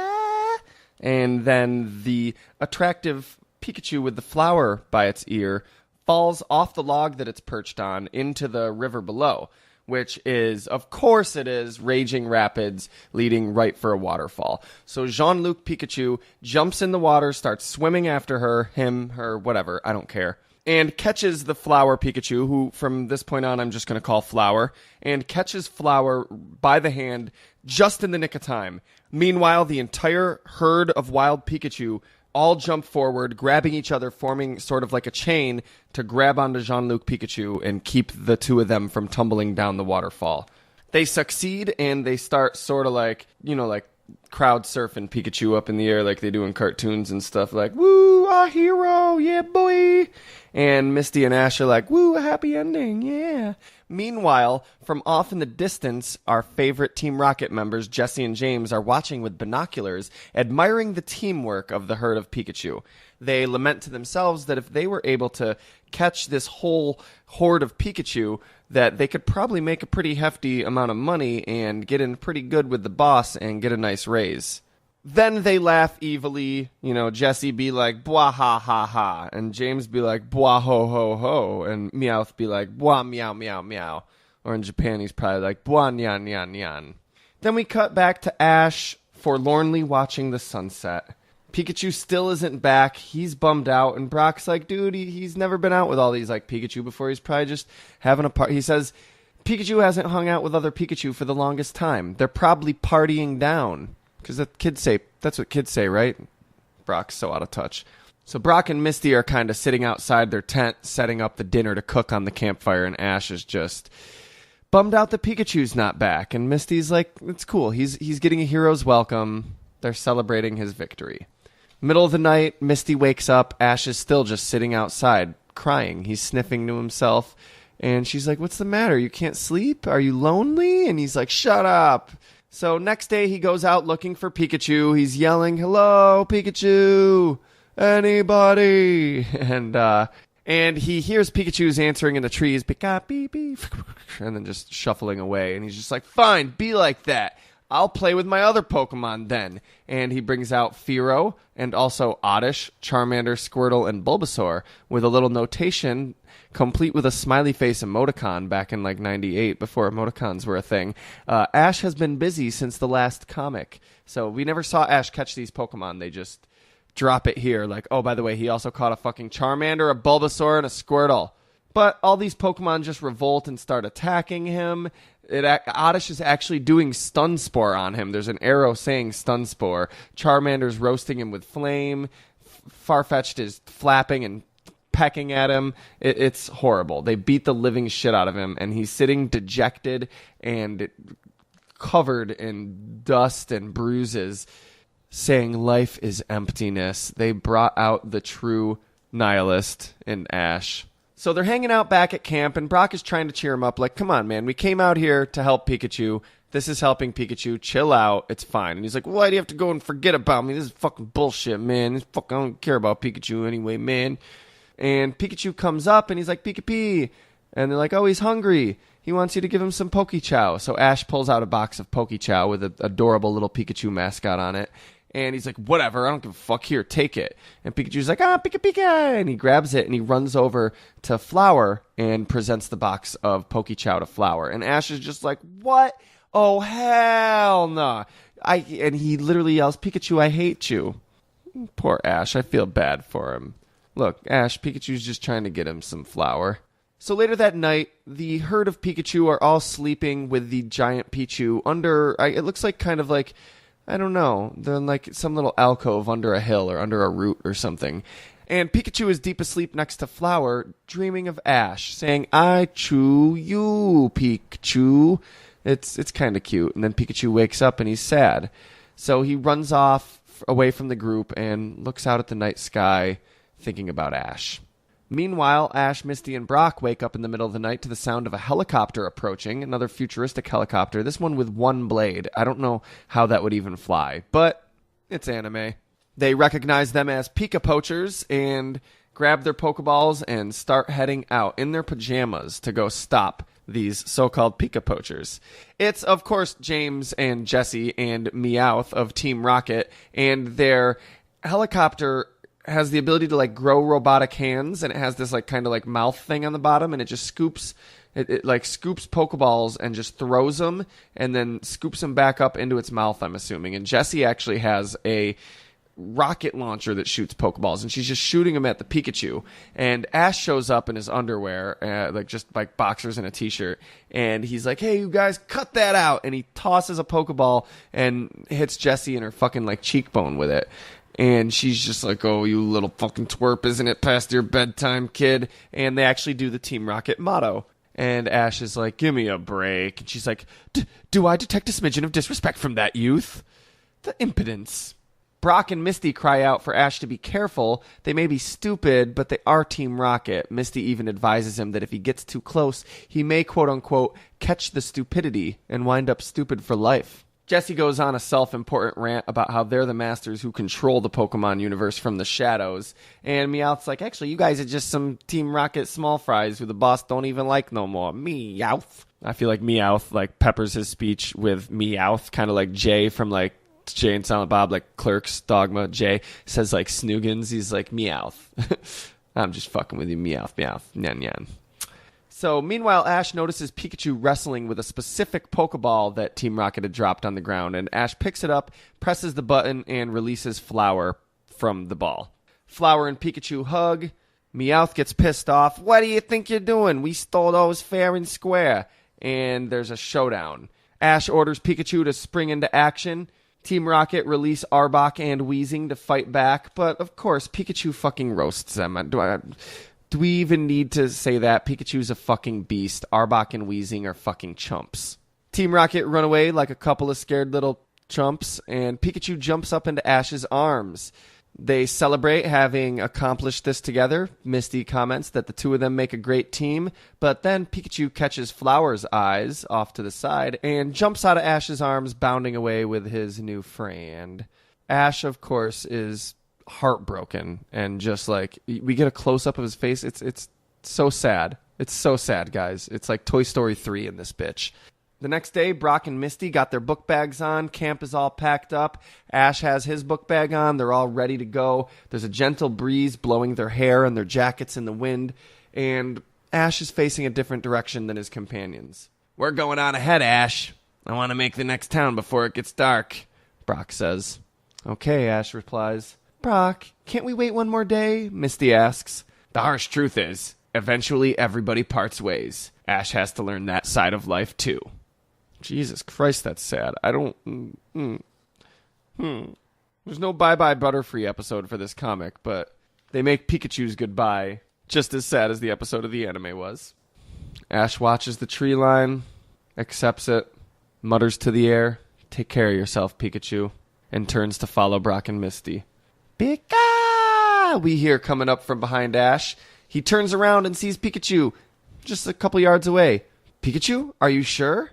And then the attractive Pikachu with the flower by its ear falls off the log that it's perched on into the river below, which is, of course it is, raging rapids leading right for a waterfall. So Jean-Luc Pikachu jumps in the water, starts swimming after her, him, her, whatever, I don't care, and catches the Flower Pikachu, who from this point on I'm just going to call Flower, and catches Flower by the hand just in the nick of time. Meanwhile, the entire herd of wild Pikachu all jump forward, grabbing each other, forming sort of like a chain to grab onto Jean-Luc Pikachu and keep the two of them from tumbling down the waterfall. They succeed, and they start sort of like, like crowd surfing Pikachu up in the air like they do in cartoons and stuff, like, woo, our hero, yeah, boy. And Misty and Ash are like, woo, a happy ending, yeah. Meanwhile, from off in the distance, our favorite Team Rocket members, Jesse and James, are watching with binoculars, admiring the teamwork of the herd of Pikachu. They lament to themselves that if they were able to catch this whole horde of Pikachu, that they could probably make a pretty hefty amount of money and get in pretty good with the boss and get a nice raise. Then they laugh evilly, Jesse be like, bwah ha ha ha, and James be like, bwah ho ho ho, and Meowth be like, bwah meow meow meow, or in Japan he's probably like, bwah nyan nyan nyan. Then we cut back to Ash forlornly watching the sunset. Pikachu still isn't back, he's bummed out, and Brock's like, dude, he's never been out with all these Pikachu before, he's probably just having a party. He says, Pikachu hasn't hung out with other Pikachu for the longest time, they're probably partying down. Because that's what kids say, right? Brock's so out of touch. So Brock and Misty are kind of sitting outside their tent, setting up the dinner to cook on the campfire, and Ash is just bummed out that Pikachu's not back. And Misty's like, it's cool. He's getting a hero's welcome. They're celebrating his victory. Middle of the night, Misty wakes up. Ash is still just sitting outside, crying. He's sniffing to himself. And she's like, what's the matter? You can't sleep? Are you lonely? And he's like, shut up. So next day, he goes out looking for Pikachu. He's yelling, hello, Pikachu. Anybody? And he hears Pikachu's answering in the trees, Pika, beep, beep, and then just shuffling away. And he's just like, fine, be like that. I'll play with my other Pokemon then. And he brings out Fearow and also Oddish, Charmander, Squirtle, and Bulbasaur with a little notation complete with a smiley face emoticon back in like 98 before emoticons were a thing. Ash has been busy since the last comic. So we never saw Ash catch these Pokemon. They just drop it here. Like, oh, by the way, he also caught a fucking Charmander, a Bulbasaur, and a Squirtle. But all these Pokemon just revolt and start attacking him. Oddish is actually doing Stun Spore on him. There's an arrow saying Stun Spore. Charmander's roasting him with flame. Farfetch'd is flapping and pecking at him. It's horrible. They beat the living shit out of him, and he's sitting dejected and covered in dust and bruises, saying life is emptiness. They brought out the true nihilist in Ash. So they're hanging out back at camp, and Brock is trying to cheer him up, like, come on, man, we came out here to help Pikachu. This is helping Pikachu. Chill out. It's fine. And he's like, why do you have to go and forget about me? This is fucking bullshit, man. I don't care about Pikachu anyway, man. And Pikachu comes up, and he's like, Pika-Pee. And they're like, oh, he's hungry. He wants you to give him some Pokechow. So Ash pulls out a box of Pokechow with an adorable little Pikachu mascot on it. And he's like, whatever, I don't give a fuck. Here, take it. And Pikachu's like, Pika Pika. And he grabs it and he runs over to Flower and presents the box of Pokechow to Flower. And Ash is just like, what? Oh, hell no. And he literally yells, Pikachu, I hate you. Poor Ash. I feel bad for him. Look, Ash, Pikachu's just trying to get him some flour. So later that night, the herd of Pikachu are all sleeping with the giant Pichu under, it looks like kind of like, I don't know. They're in like some little alcove under a hill or under a root or something. And Pikachu is deep asleep next to Flower, dreaming of Ash, saying, I chew you, Pikachu. It's kind of cute. And then Pikachu wakes up and he's sad. So he runs off away from the group and looks out at the night sky, thinking about Ash. Meanwhile, Ash, Misty, and Brock wake up in the middle of the night to the sound of a helicopter approaching, another futuristic helicopter, this one with one blade. I don't know how that would even fly, but it's anime. They recognize them as Pika Poachers and grab their Pokeballs and start heading out in their pajamas to go stop these so-called Pika Poachers. It's, of course, James and Jesse and Meowth of Team Rocket, and their helicopter has the ability to like grow robotic hands, and it has this like kind of like mouth thing on the bottom, and it just scoops it like scoops Pokeballs and just throws them and then scoops them back up into its mouth, I'm assuming. And Jessie actually has a rocket launcher that shoots Pokeballs, and she's just shooting them at the Pikachu. And Ash shows up in his underwear, like just like boxers and a t-shirt, and he's like, hey, you guys, cut that out. And he tosses a Pokeball and hits Jessie in her fucking like cheekbone with it. And she's just like, oh, you little fucking twerp, isn't it past your bedtime, kid? And they actually do the Team Rocket motto. And Ash is like, give me a break. And she's like, do I detect a smidgen of disrespect from that youth? The impudence. Brock and Misty cry out for Ash to be careful. They may be stupid, but they are Team Rocket. Misty even advises him that if he gets too close, he may, quote-unquote, catch the stupidity and wind up stupid for life. Jessie goes on a self-important rant about how they're the masters who control the Pokemon universe from the shadows. And Meowth's like, actually, you guys are just some Team Rocket small fries who the boss don't even like no more. Meowth. I feel like Meowth like peppers his speech with Meowth, kind of like Jay from like Jay and Silent Bob, like Clerks, Dogma. Jay says like Snoogans. He's like Meowth. I'm just fucking with you, Meowth, Meowth, nyan nyan. So, meanwhile, Ash notices Pikachu wrestling with a specific Pokeball that Team Rocket had dropped on the ground, and Ash picks it up, presses the button, and releases Flower from the ball. Flower and Pikachu hug. Meowth gets pissed off. What do you think you're doing? We stole those fair and square. And there's a showdown. Ash orders Pikachu to spring into action. Team Rocket release Arbok and Weezing to fight back, but of course, Pikachu fucking roasts them. Do we even need to say that? Pikachu's a fucking beast. Arbok and Weezing are fucking chumps. Team Rocket run away like a couple of scared little chumps, and Pikachu jumps up into Ash's arms. They celebrate having accomplished this together. Misty comments that the two of them make a great team, but then Pikachu catches Flower's eyes off to the side and jumps out of Ash's arms, bounding away with his new friend. Ash, of course, is heartbroken, and just like, we get a close-up of his face. It's so sad. It's so sad, guys. It's like Toy Story 3 in this bitch. The next day, Brock and Misty got their book bags on. Camp is all packed up. Ash has his book bag on. They're all ready to go. There's a gentle breeze blowing their hair and their jackets in the wind. And Ash is facing a different direction than his companions. "We're going on ahead, Ash. I want to make the next town before it gets dark," Brock says. "Okay," Ash replies. "Brock, can't we wait one more day?" Misty asks. "The harsh truth is, eventually everybody parts ways. Ash has to learn that side of life, too." Jesus Christ, that's sad. I don't... There's no Bye-Bye Butterfree episode for this comic, but they make Pikachu's goodbye just as sad as the episode of the anime was. Ash watches the tree line, accepts it, mutters to the air, "Take care of yourself, Pikachu," and turns to follow Brock and Misty. "Pika!" we hear coming up from behind Ash. He turns around and sees Pikachu just a couple yards away. "Pikachu, are you sure?"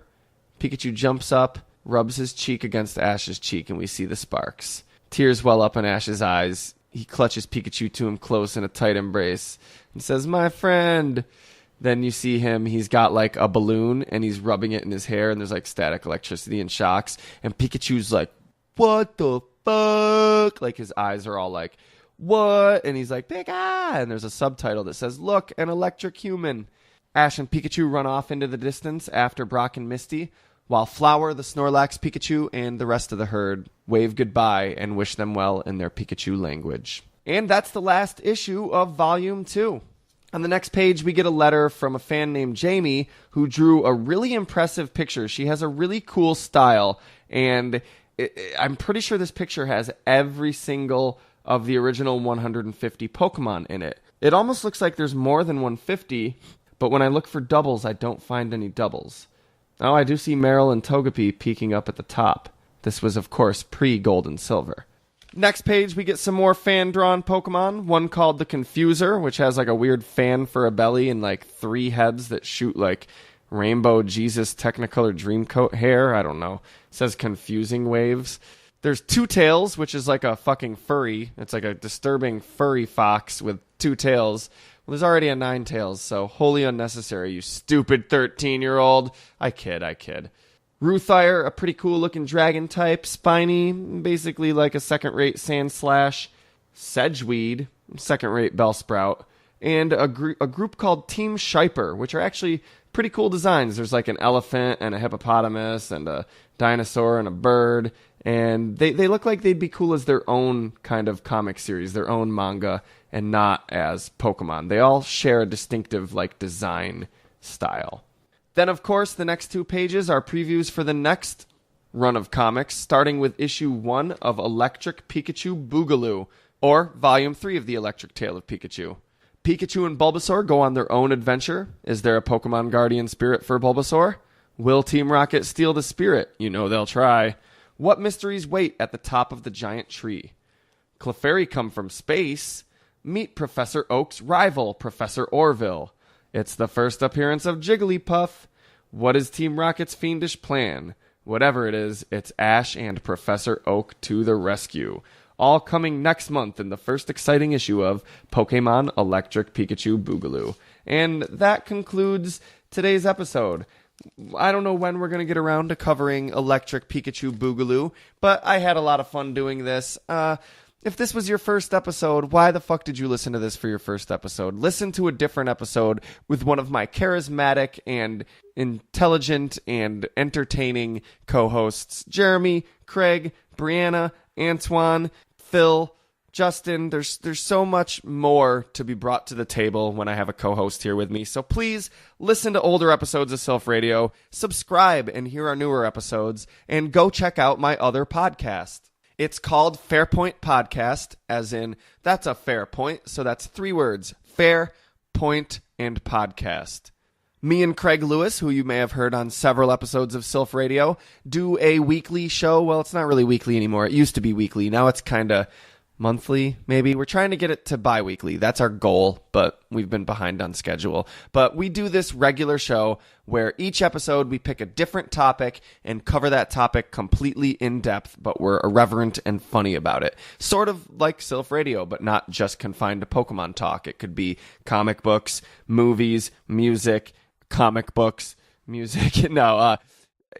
Pikachu jumps up, rubs his cheek against Ash's cheek, and we see the sparks. Tears well up in Ash's eyes. He clutches Pikachu to him close in a tight embrace and says, "My friend." Then you see him, he's got like a balloon, and he's rubbing it in his hair, and there's like static electricity and shocks. And Pikachu's like, "What the fuck?" Like his eyes are all like, "What?" And he's like, "Pika!" And there's a subtitle that says, "Look, an electric human." Ash and Pikachu run off into the distance after Brock and Misty, while Flower, the Snorlax Pikachu, and the rest of the herd wave goodbye and wish them well in their Pikachu language. And that's the last issue of Volume 2. On the next page, we get a letter from a fan named Jamie who drew a really impressive picture. She has a really cool style, and I'm pretty sure this picture has every single of the original 150 Pokemon in it. It almost looks like there's more than 150, but when I look for doubles, I don't find any doubles. Oh, I do see Meryl and Togepi peeking up at the top. This was, of course, pre-Gold and Silver. Next page, we get some more fan-drawn Pokemon. One called the Confuser, which has like a weird fan for a belly and like 3 heads that shoot like Rainbow Jesus Technicolor Dreamcoat hair. I don't know. It says confusing waves. There's Two Tails, which is like a fucking furry. It's like a disturbing furry fox with 2 tails. Well, there's already a 9 tails, so wholly unnecessary, you stupid 13-year-old. I kid. Ruthire, a pretty cool-looking dragon type. Spiny, basically like a second-rate Sandslash. Sedgeweed, second-rate Bellsprout. And a group called Team Shiper, which are actually pretty cool designs. There's like an elephant and a hippopotamus and a dinosaur and a bird. And they look like they'd be cool as their own kind of comic series, their own manga, and not as Pokemon. They all share a distinctive like design style. Then, of course, the next 2 pages are previews for the next run of comics, starting with issue 1 of Electric Pikachu Boogaloo, or Volume 3 of the Electric Tale of Pikachu. Pikachu and Bulbasaur go on their own adventure. Is there a Pokemon guardian spirit for Bulbasaur? Will Team Rocket steal the spirit? You know they'll try. What mysteries wait at the top of the giant tree? Clefairy come from space. Meet Professor Oak's rival, Professor Orville. It's the first appearance of Jigglypuff. What is Team Rocket's fiendish plan? Whatever it is, it's Ash and Professor Oak to the rescue. All coming next month in the first exciting issue of Pokemon Electric Pikachu Boogaloo. And that concludes today's episode. I don't know when we're going to get around to covering Electric Pikachu Boogaloo, but I had a lot of fun doing this. If this was your first episode, why the fuck did you listen to this for your first episode? Listen to a different episode with one of my charismatic and intelligent and entertaining co-hosts, Jeremy, Craig, Brianna, Antoine, Phil, Justin. There's so much more to be brought to the table when I have a co-host here with me. So please listen to older episodes of Silph Radio, subscribe and hear our newer episodes, and go check out my other podcast. It's called Fairpoint Podcast, as in, that's a fair point. So that's 3 words, fair, point, and podcast. Me and Craig Lewis, who you may have heard on several episodes of Silph Radio, do a weekly show. Well, it's not really weekly anymore. It used to be weekly. Now it's kind of monthly, maybe. We're trying to get it to bi-weekly. That's our goal, but we've been behind on schedule. But we do this regular show where each episode we pick a different topic and cover that topic completely in depth, but we're irreverent and funny about it. Sort of like Silph Radio, but not just confined to Pokemon talk. It could be comic books, movies, music, comic books, music,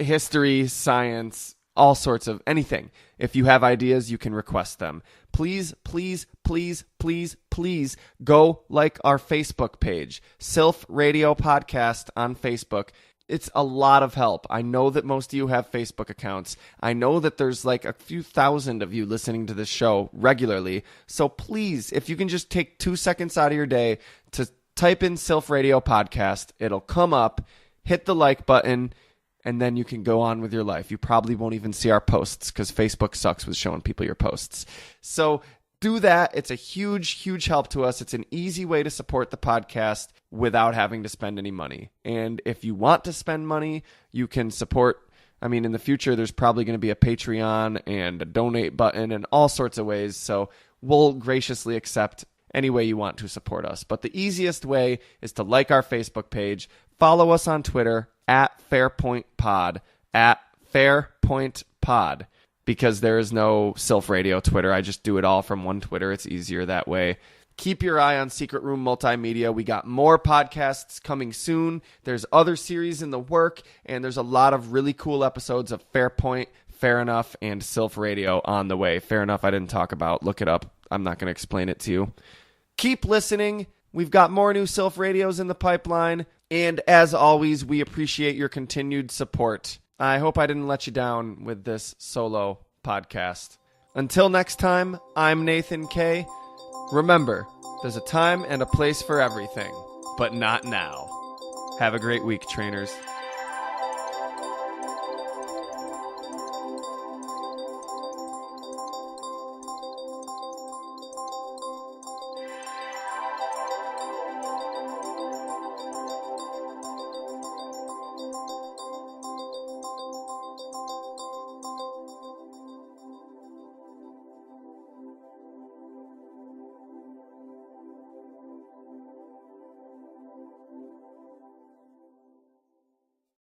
history, science, all sorts of anything. If you have ideas, you can request them. Please, please, please, please, please go like our Facebook page, Silph Radio Podcast on Facebook. It's a lot of help. I know that most of you have Facebook accounts. I know that there's like a few thousand of you listening to this show regularly. So please, if you can just take 2 seconds out of your day to type in Silph Radio Podcast, it'll come up, hit the like button, and then you can go on with your life. You probably won't even see our posts because Facebook sucks with showing people your posts. So do that. It's a huge, huge help to us. It's an easy way to support the podcast without having to spend any money. And if you want to spend money, you can support. In the future, there's probably going to be a Patreon and a donate button and all sorts of ways. So we'll graciously accept any way you want to support us. But the easiest way is to like our Facebook page, follow us on Twitter, @FairPointPod, @FairPointPod, because there is no Silph Radio Twitter. I just do it all from one Twitter. It's easier that way. Keep your eye on Secret Room Multimedia. We got more podcasts coming soon. There's other series in the work, and there's a lot of really cool episodes of Fairpoint, Fair Enough, and Silph Radio on the way. Fair Enough I didn't talk about. Look it up. I'm not going to explain it to you. Keep listening. We've got more new Silph Radios in the pipeline. And as always, we appreciate your continued support. I hope I didn't let you down with this solo podcast. Until next time, I'm Nathan K. Remember, there's a time and a place for everything, but not now. Have a great week, trainers.